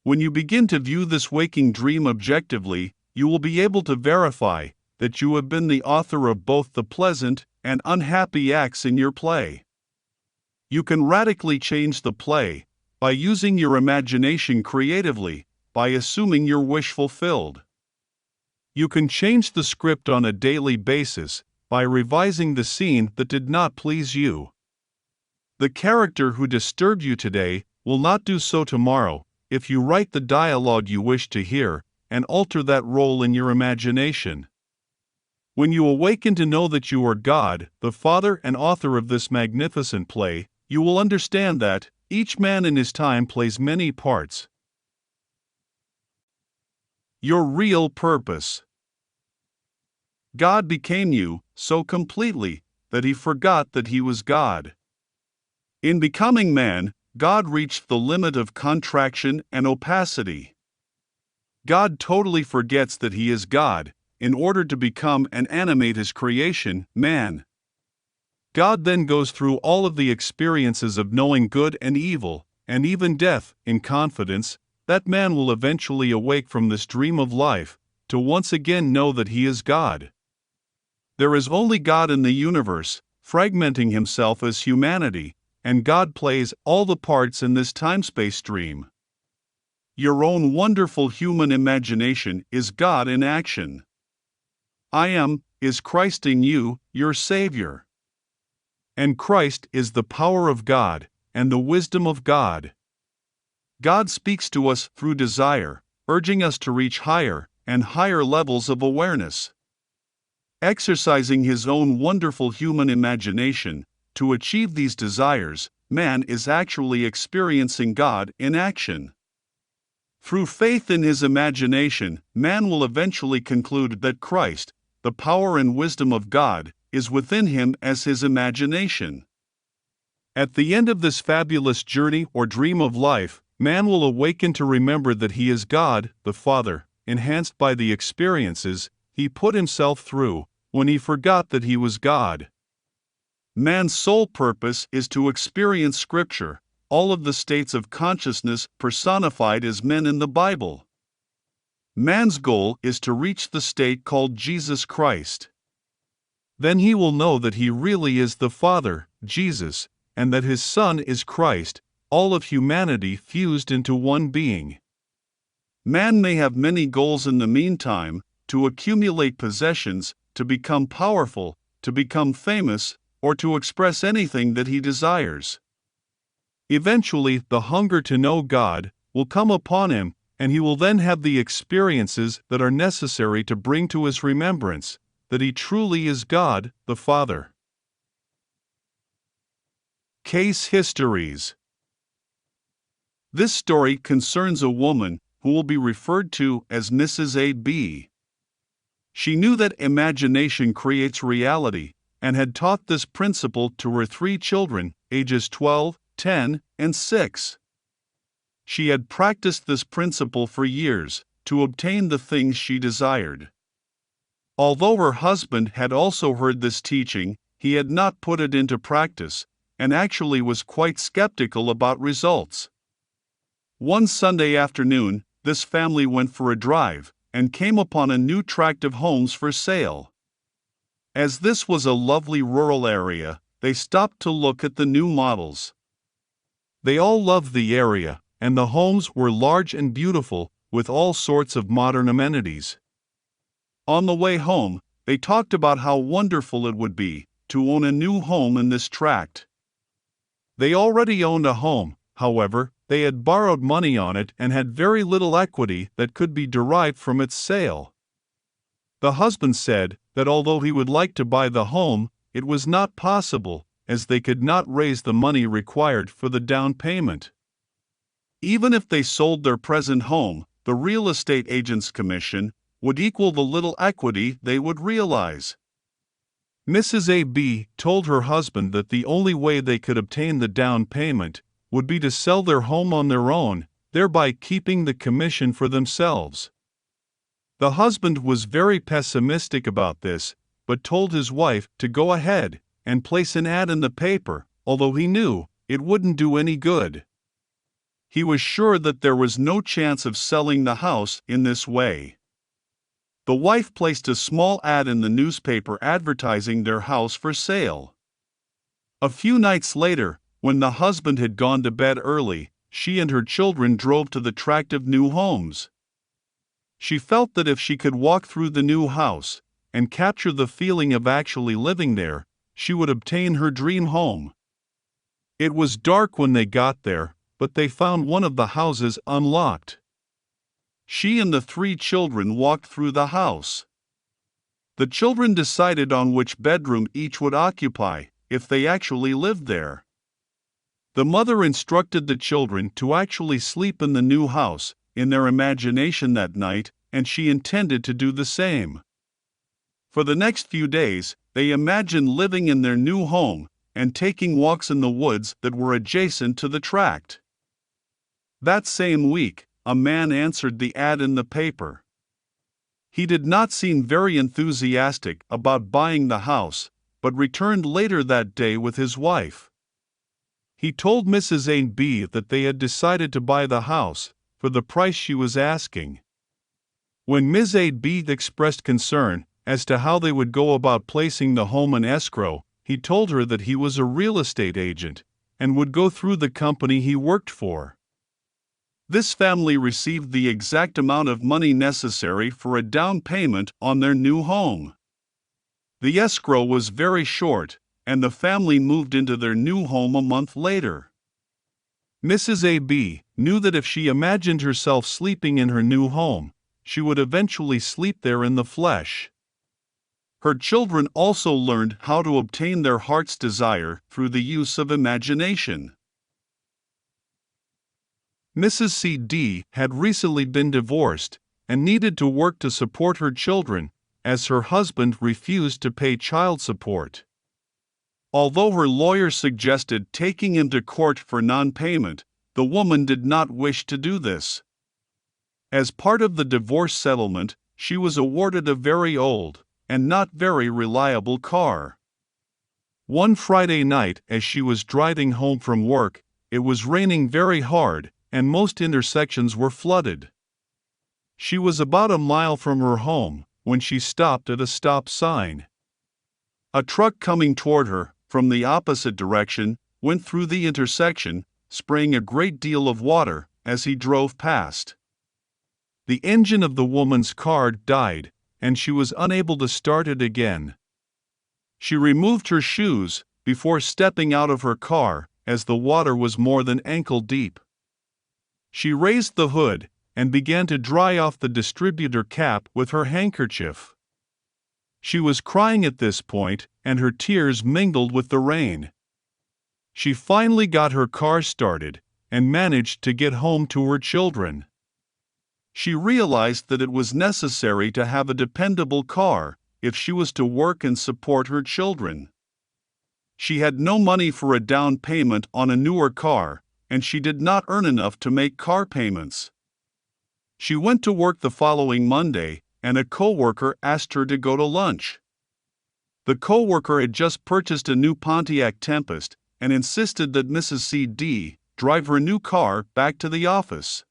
When you begin to view this waking dream objectively, you will be able to verify that you have been the author of both the pleasant and unhappy acts in your play. You can radically change the play by using your imagination creatively, by assuming your wish fulfilled. You can change the script on a daily basis by revising the scene that did not please you. The character who disturbed you today will not do so tomorrow if you write the dialogue you wish to hear and alter that role in your imagination. When you awaken to know that you are God, the Father and author of this magnificent play, you will understand that each man in his time plays many parts. Your real purpose. God became you so completely that he forgot that he was God. In becoming man, God reached the limit of contraction and opacity. God totally forgets that he is God, in order to become and animate his creation, man. God then goes through all of the experiences of knowing good and evil, and even death, in confidence that man will eventually awake from this dream of life, to once again know that he is God. There is only God in the universe, fragmenting himself as humanity, and God plays all the parts in this time-space dream. Your own wonderful human imagination is God in action. I am is Christ in you, your Savior. And Christ is the power of God and the wisdom of God. God speaks to us through desire, urging us to reach higher and higher levels of awareness. Exercising his own wonderful human imagination to achieve these desires, man is actually experiencing God in action. Through faith in his imagination, man will eventually conclude that Christ, the power and wisdom of God, is within him as his imagination. At the end of this fabulous journey or dream of life, man will awaken to remember that he is God, the Father, enhanced by the experiences he put himself through when he forgot that he was God. Man's sole purpose is to experience Scripture, all of the states of consciousness personified as men in the Bible. Man's goal is to reach the state called Jesus Christ. Then he will know that he really is the Father, Jesus, and that his Son is Christ, all of humanity fused into one being. Man may have many goals in the meantime, to accumulate possessions, to become powerful, to become famous, or to express anything that he desires. Eventually, the hunger to know God will come upon him, and he will then have the experiences that are necessary to bring to his remembrance, that he truly is God, the Father. Case Histories. This story concerns a woman who will be referred to as Mrs. A.B. She knew that imagination creates reality, and had taught this principle to her 3 children, ages 12, 10, and 6. She had practiced this principle for years, to obtain the things she desired. Although her husband had also heard this teaching, he had not put it into practice, and actually was quite skeptical about results. One Sunday afternoon, this family went for a drive, and came upon a new tract of homes for sale. As this was a lovely rural area, they stopped to look at the new models. They all loved the area, and the homes were large and beautiful, with all sorts of modern amenities. On the way home, they talked about how wonderful it would be to own a new home in this tract. They already owned a home, however. They had borrowed money on it and had very little equity that could be derived from its sale. The husband said that although he would like to buy the home, it was not possible, as they could not raise the money required for the down payment. Even if they sold their present home, the real estate agent's commission would equal the little equity they would realize. Mrs. A.B. told her husband that the only way they could obtain the down payment would be to sell their home on their own, thereby keeping the commission for themselves. The husband was very pessimistic about this, but told his wife to go ahead and place an ad in the paper, although he knew it wouldn't do any good. He was sure that there was no chance of selling the house in this way. The wife placed a small ad in the newspaper advertising their house for sale. A few nights later, when the husband had gone to bed early, she and her children drove to the tract of new homes. She felt that if she could walk through the new house and capture the feeling of actually living there, she would obtain her dream home. It was dark when they got there, but they found one of the houses unlocked. She and the 3 children walked through the house. The children decided on which bedroom each would occupy, if they actually lived there. The mother instructed the children to actually sleep in the new house, in their imagination that night, and she intended to do the same. For the next few days, they imagined living in their new home and taking walks in the woods that were adjacent to the tract. That same week, a man answered the ad in the paper. He did not seem very enthusiastic about buying the house, but returned later that day with his wife. He told Mrs. A.B. that they had decided to buy the house for the price she was asking. When Ms. A.B. expressed concern as to how they would go about placing the home in escrow, he told her that he was a real estate agent and would go through the company he worked for. This family received the exact amount of money necessary for a down payment on their new home. The escrow was very short, and the family moved into their new home a month later. Mrs. A.B. knew that if she imagined herself sleeping in her new home, she would eventually sleep there in the flesh. Her children also learned how to obtain their heart's desire through the use of imagination. Mrs. C.D. had recently been divorced and needed to work to support her children, as her husband refused to pay child support. Although her lawyer suggested taking him to court for non-payment, the woman did not wish to do this. As part of the divorce settlement, she was awarded a very old and not very reliable car. One Friday night, as she was driving home from work, it was raining very hard, and most intersections were flooded. She was about a mile from her home when she stopped at a stop sign. A truck coming toward her from the opposite direction went through the intersection, spraying a great deal of water as he drove past. The engine of the woman's car died, and she was unable to start it again. She removed her shoes before stepping out of her car, as the water was more than ankle deep. She raised the hood and began to dry off the distributor cap with her handkerchief. She was crying at this point, and her tears mingled with the rain. She finally got her car started and managed to get home to her children. She realized that it was necessary to have a dependable car if she was to work and support her children. She had no money for a down payment on a newer car, and she did not earn enough to make car payments. She went to work the following Monday, and a coworker asked her to go to lunch. The coworker had just purchased a new Pontiac Tempest and insisted that Mrs. C.D. drive her new car back to the office.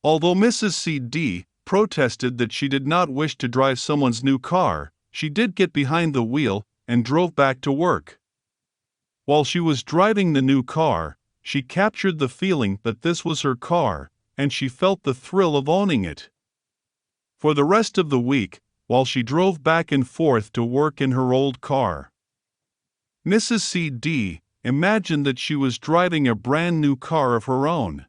Although Mrs. C.D. protested that she did not wish to drive someone's new car, she did get behind the wheel and drove back to work. While she was driving the new car, she captured the feeling that this was her car, and she felt the thrill of owning it. For the rest of the week, while she drove back and forth to work in her old car, Mrs. C.D. imagined that she was driving a brand new car of her own.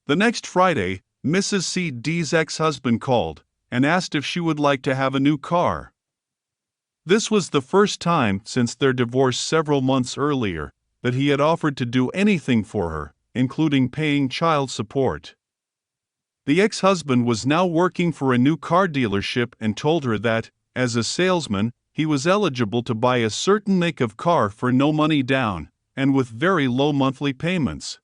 The next Friday, Mrs. C.D.'s ex-husband called and asked if she would like to have a new car. This was the first time since their divorce several months earlier that he had offered to do anything for her, including paying child support. The ex-husband was now working for a new car dealership and told her that, as a salesman, he was eligible to buy a certain make of car for no money down, and with very low monthly payments.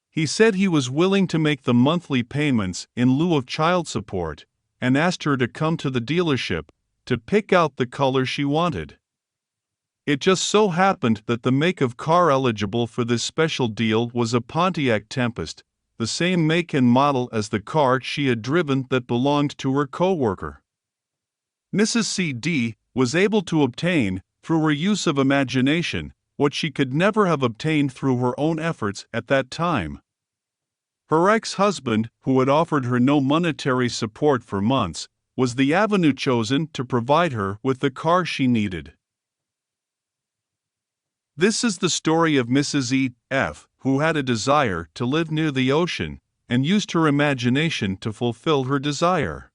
He said he was willing to make the monthly payments in lieu of child support, and asked her to come to the dealership to pick out the color she wanted. It just so happened that the make of car eligible for this special deal was a Pontiac Tempest, the same make and model as the car she had driven that belonged to her coworker. Mrs. C.D. was able to obtain, through her use of imagination, what she could never have obtained through her own efforts at that time. Her ex-husband, who had offered her no monetary support for months, was the avenue chosen to provide her with the car she needed. This is the story of Mrs. E.F., who had a desire to live near the ocean and used her imagination to fulfill her desire.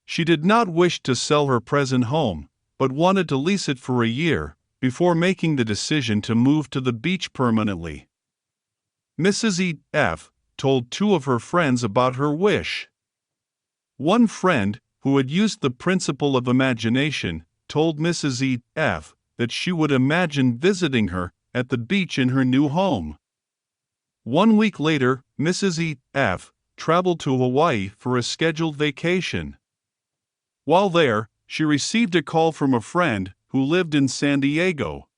She did not wish to sell her present home, but wanted to lease it for a year before making the decision to move to the beach permanently. Mrs. E.F. told two of her friends about her wish. One friend, who had used the principle of imagination, told Mrs. E.F. that she would imagine visiting her at the beach in her new home. 1 week later, Mrs. E.F. traveled to Hawaii for a scheduled vacation. While there, she received a call from a friend who lived in San Diego.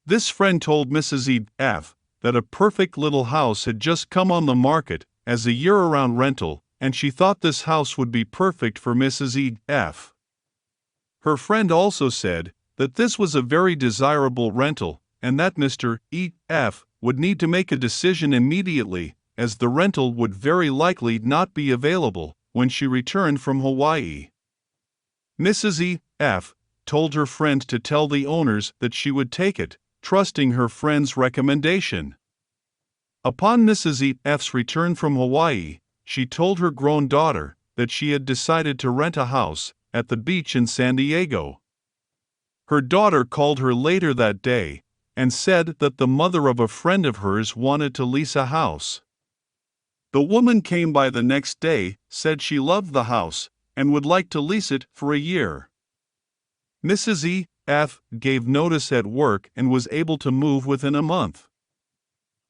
This friend told Mrs. E.F. that a perfect little house had just come on the market as a year-round rental, and she thought this house would be perfect for Mrs. E.F. Her friend also said that this was a very desirable rental and that Mr. E.F. would need to make a decision immediately, as the rental would very likely not be available when she returned from Hawaii. Mrs. E.F. told her friend to tell the owners that she would take it, trusting her friend's recommendation. Upon Mrs. E.F.'s return from Hawaii, she told her grown daughter that she had decided to rent a house at the beach in San Diego. Her daughter called her later that day and said that the mother of a friend of hers wanted to lease a house. The woman came by the next day, said she loved the house, and would like to lease it for a year. Mrs. E.F. gave notice at work and was able to move within a month.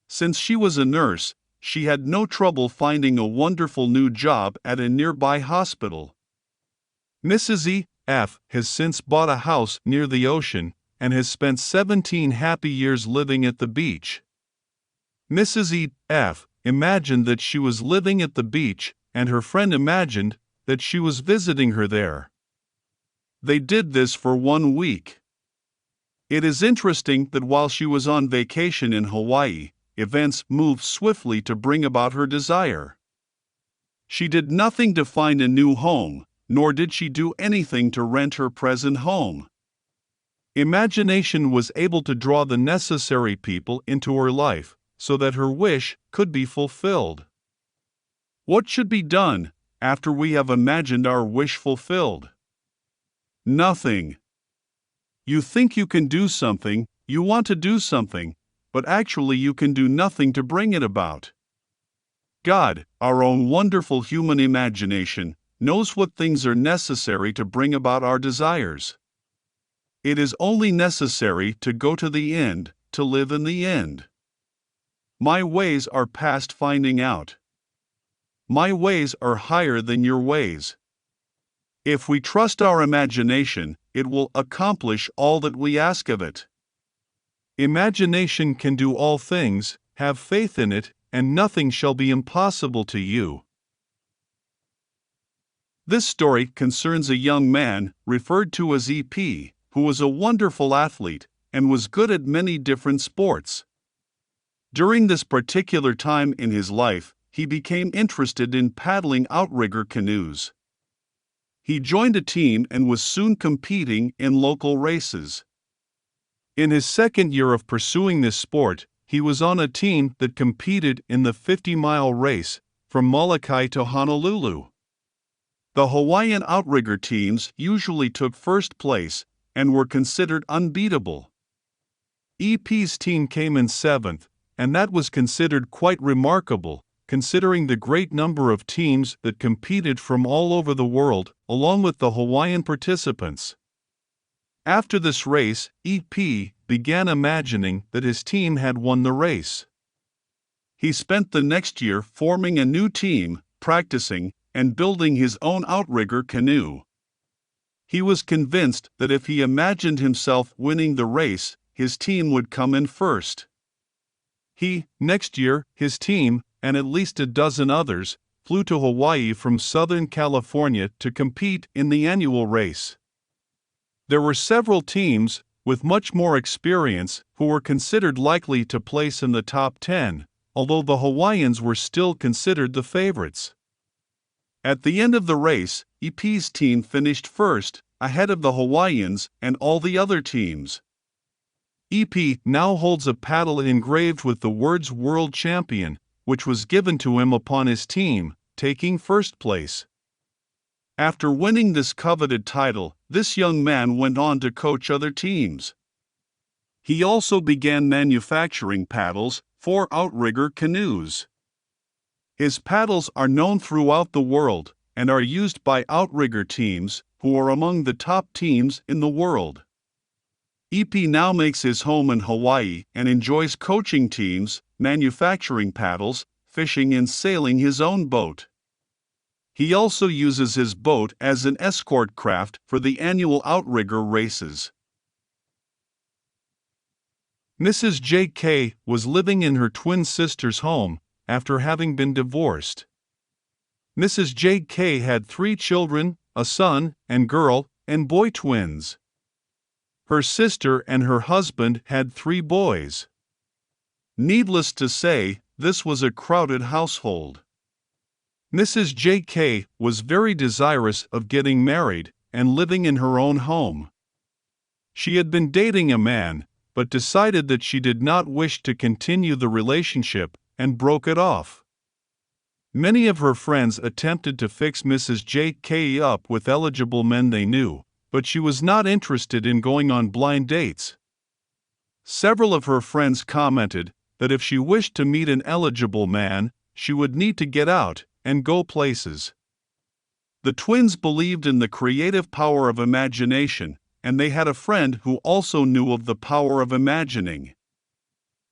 Since she was a nurse, she had no trouble finding a wonderful new job at a nearby hospital. Mrs. E.F. has since bought a house near the ocean and has spent 17 happy years living at the beach. Mrs. E.F. imagined that she was living at the beach, and her friend imagined that she was visiting her there. They did this for 1 week. It is interesting that while she was on vacation in Hawaii, events moved swiftly to bring about her desire. She did nothing to find a new home, nor did she do anything to rent her present home. Imagination was able to draw the necessary people into her life so that her wish could be fulfilled. What should be done after we have imagined our wish fulfilled? Nothing. You think you can do something, you want to do something, but actually you can do nothing to bring it about. God, our own wonderful human imagination, knows what things are necessary to bring about our desires. It is only necessary to go to the end, to live in the end. My ways are past finding out. My ways are higher than your ways. If we trust our imagination, it will accomplish all that we ask of it. Imagination can do all things, have faith in it, and nothing shall be impossible to you. This story concerns a young man, referred to as EP, who was a wonderful athlete, and was good at many different sports. During this particular time in his life, he became interested in paddling outrigger canoes. He joined a team and was soon competing in local races. In his second year of pursuing this sport, he was on a team that competed in the 50-mile race from Molokai to Honolulu. The Hawaiian outrigger teams usually took first place and were considered unbeatable. EP's team came in seventh, and that was considered quite remarkable, considering the great number of teams that competed from all over the world, along with the Hawaiian participants. After this race, EP began imagining that his team had won the race. He spent the next year forming a new team, practicing, and building his own outrigger canoe. He was convinced that if he imagined himself winning the race, his team would come in first. Next year, his team, and at least a dozen others, flew to Hawaii from Southern California to compete in the annual race. There were several teams, with much more experience, who were considered likely to place in the top 10, although the Hawaiians were still considered the favorites. At the end of the race, EP's team finished first, ahead of the Hawaiians and all the other teams. EP now holds a paddle engraved with the words World Champion, which was given to him upon his team taking first place. After winning this coveted title, this young man went on to coach other teams. He also began manufacturing paddles for outrigger canoes. His paddles are known throughout the world and are used by outrigger teams who are among the top teams in the world. EP now makes his home in Hawaii and enjoys coaching teams, manufacturing paddles, fishing and sailing his own boat. He also uses his boat as an escort craft for the annual outrigger races. Mrs. J.K. was living in her twin sister's home after having been divorced. Mrs. J.K. had 3 children, a son and girl, and boy twins. Her sister and her husband had 3 boys. Needless to say, this was a crowded household. Mrs. J.K. was very desirous of getting married and living in her own home. She had been dating a man, but decided that she did not wish to continue the relationship and broke it off. Many of her friends attempted to fix Mrs. J.K. up with eligible men they knew, but she was not interested in going on blind dates. Several of her friends commented that if she wished to meet an eligible man, she would need to get out and go places. The twins believed in the creative power of imagination, and they had a friend who also knew of the power of imagining.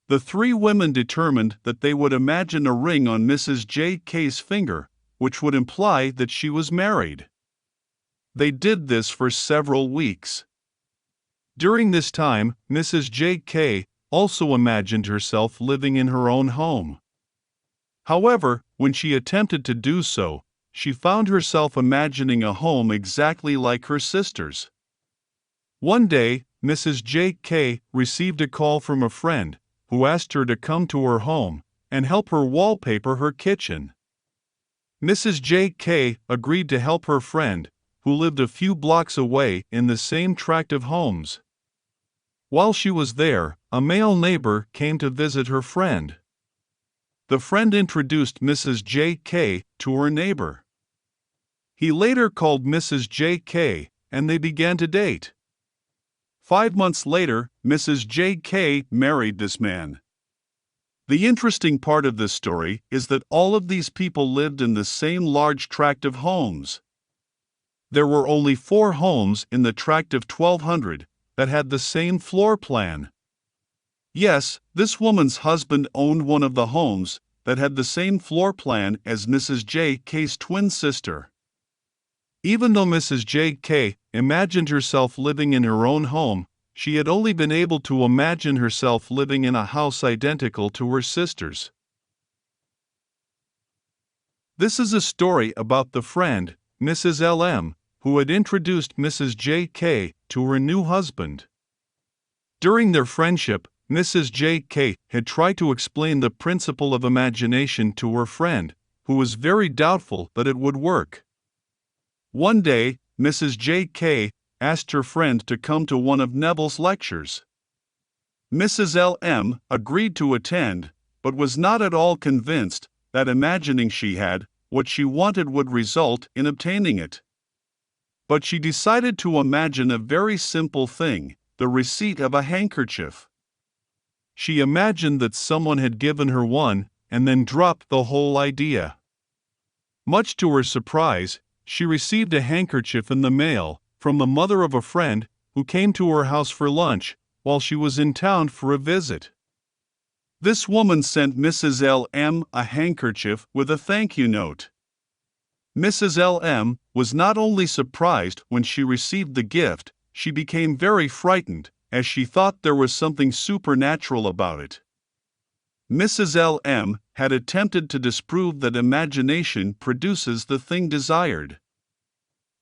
The 3 women determined that they would imagine a ring on Mrs. J.K.'s finger, which would imply that she was married. They did this for several weeks. During this time, Mrs. J.K. also imagined herself living in her own home. However, when she attempted to do so, she found herself imagining a home exactly like her sister's. One day, Mrs. J.K. received a call from a friend who asked her to come to her home and help her wallpaper her kitchen. Mrs. J.K. agreed to help her friend, who lived a few blocks away in the same tract of homes. While she was there, a male neighbor came to visit her friend. The friend introduced Mrs. J.K. to her neighbor. He later called Mrs. J.K. and they began to date. 5 months later, Mrs. J.K. married this man. The interesting part of this story is that all of these people lived in the same large tract of homes. There were only 4 homes in the tract of 1,200 that had the same floor plan. Yes, this woman's husband owned one of the homes that had the same floor plan as Mrs. J.K.'s twin sister. Even though Mrs. J.K. imagined herself living in her own home, she had only been able to imagine herself living in a house identical to her sister's. This is a story about the friend, Mrs. L.M., who had introduced Mrs. J.K. to her new husband. During their friendship, Mrs. J.K. had tried to explain the principle of imagination to her friend, who was very doubtful that it would work. One day, Mrs. J.K. asked her friend to come to one of Neville's lectures. Mrs. L.M. agreed to attend, but was not at all convinced that imagining she had what she wanted would result in obtaining it. But she decided to imagine a very simple thing, the receipt of a handkerchief. She imagined that someone had given her one and then dropped the whole idea. Much to her surprise, she received a handkerchief in the mail from the mother of a friend who came to her house for lunch while she was in town for a visit. This woman sent Mrs. L.M. a handkerchief with a thank you note. Mrs. L.M. was not only surprised when she received the gift, she became very frightened, as she thought there was something supernatural about it. Mrs. L.M. had attempted to disprove that imagination produces the thing desired.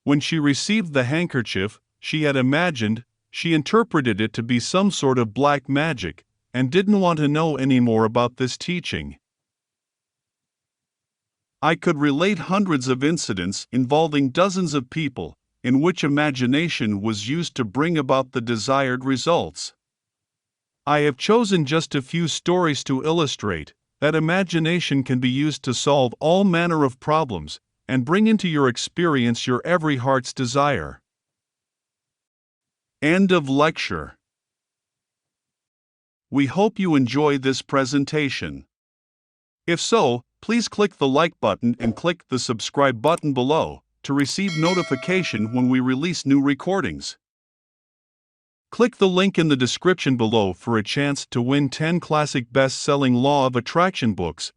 When she received the handkerchief she had imagined, she interpreted it to be some sort of black magic, and didn't want to know any more about this teaching. I could relate hundreds of incidents involving dozens of people, in which imagination was used to bring about the desired results. I have chosen just a few stories to illustrate that imagination can be used to solve all manner of problems and bring into your experience your every heart's desire. End of lecture. We hope you enjoy this presentation. If so, please click the like button and click the subscribe button below to receive notification when we release new recordings. Click the link in the description below for a chance to win 10 classic best-selling Law of Attraction books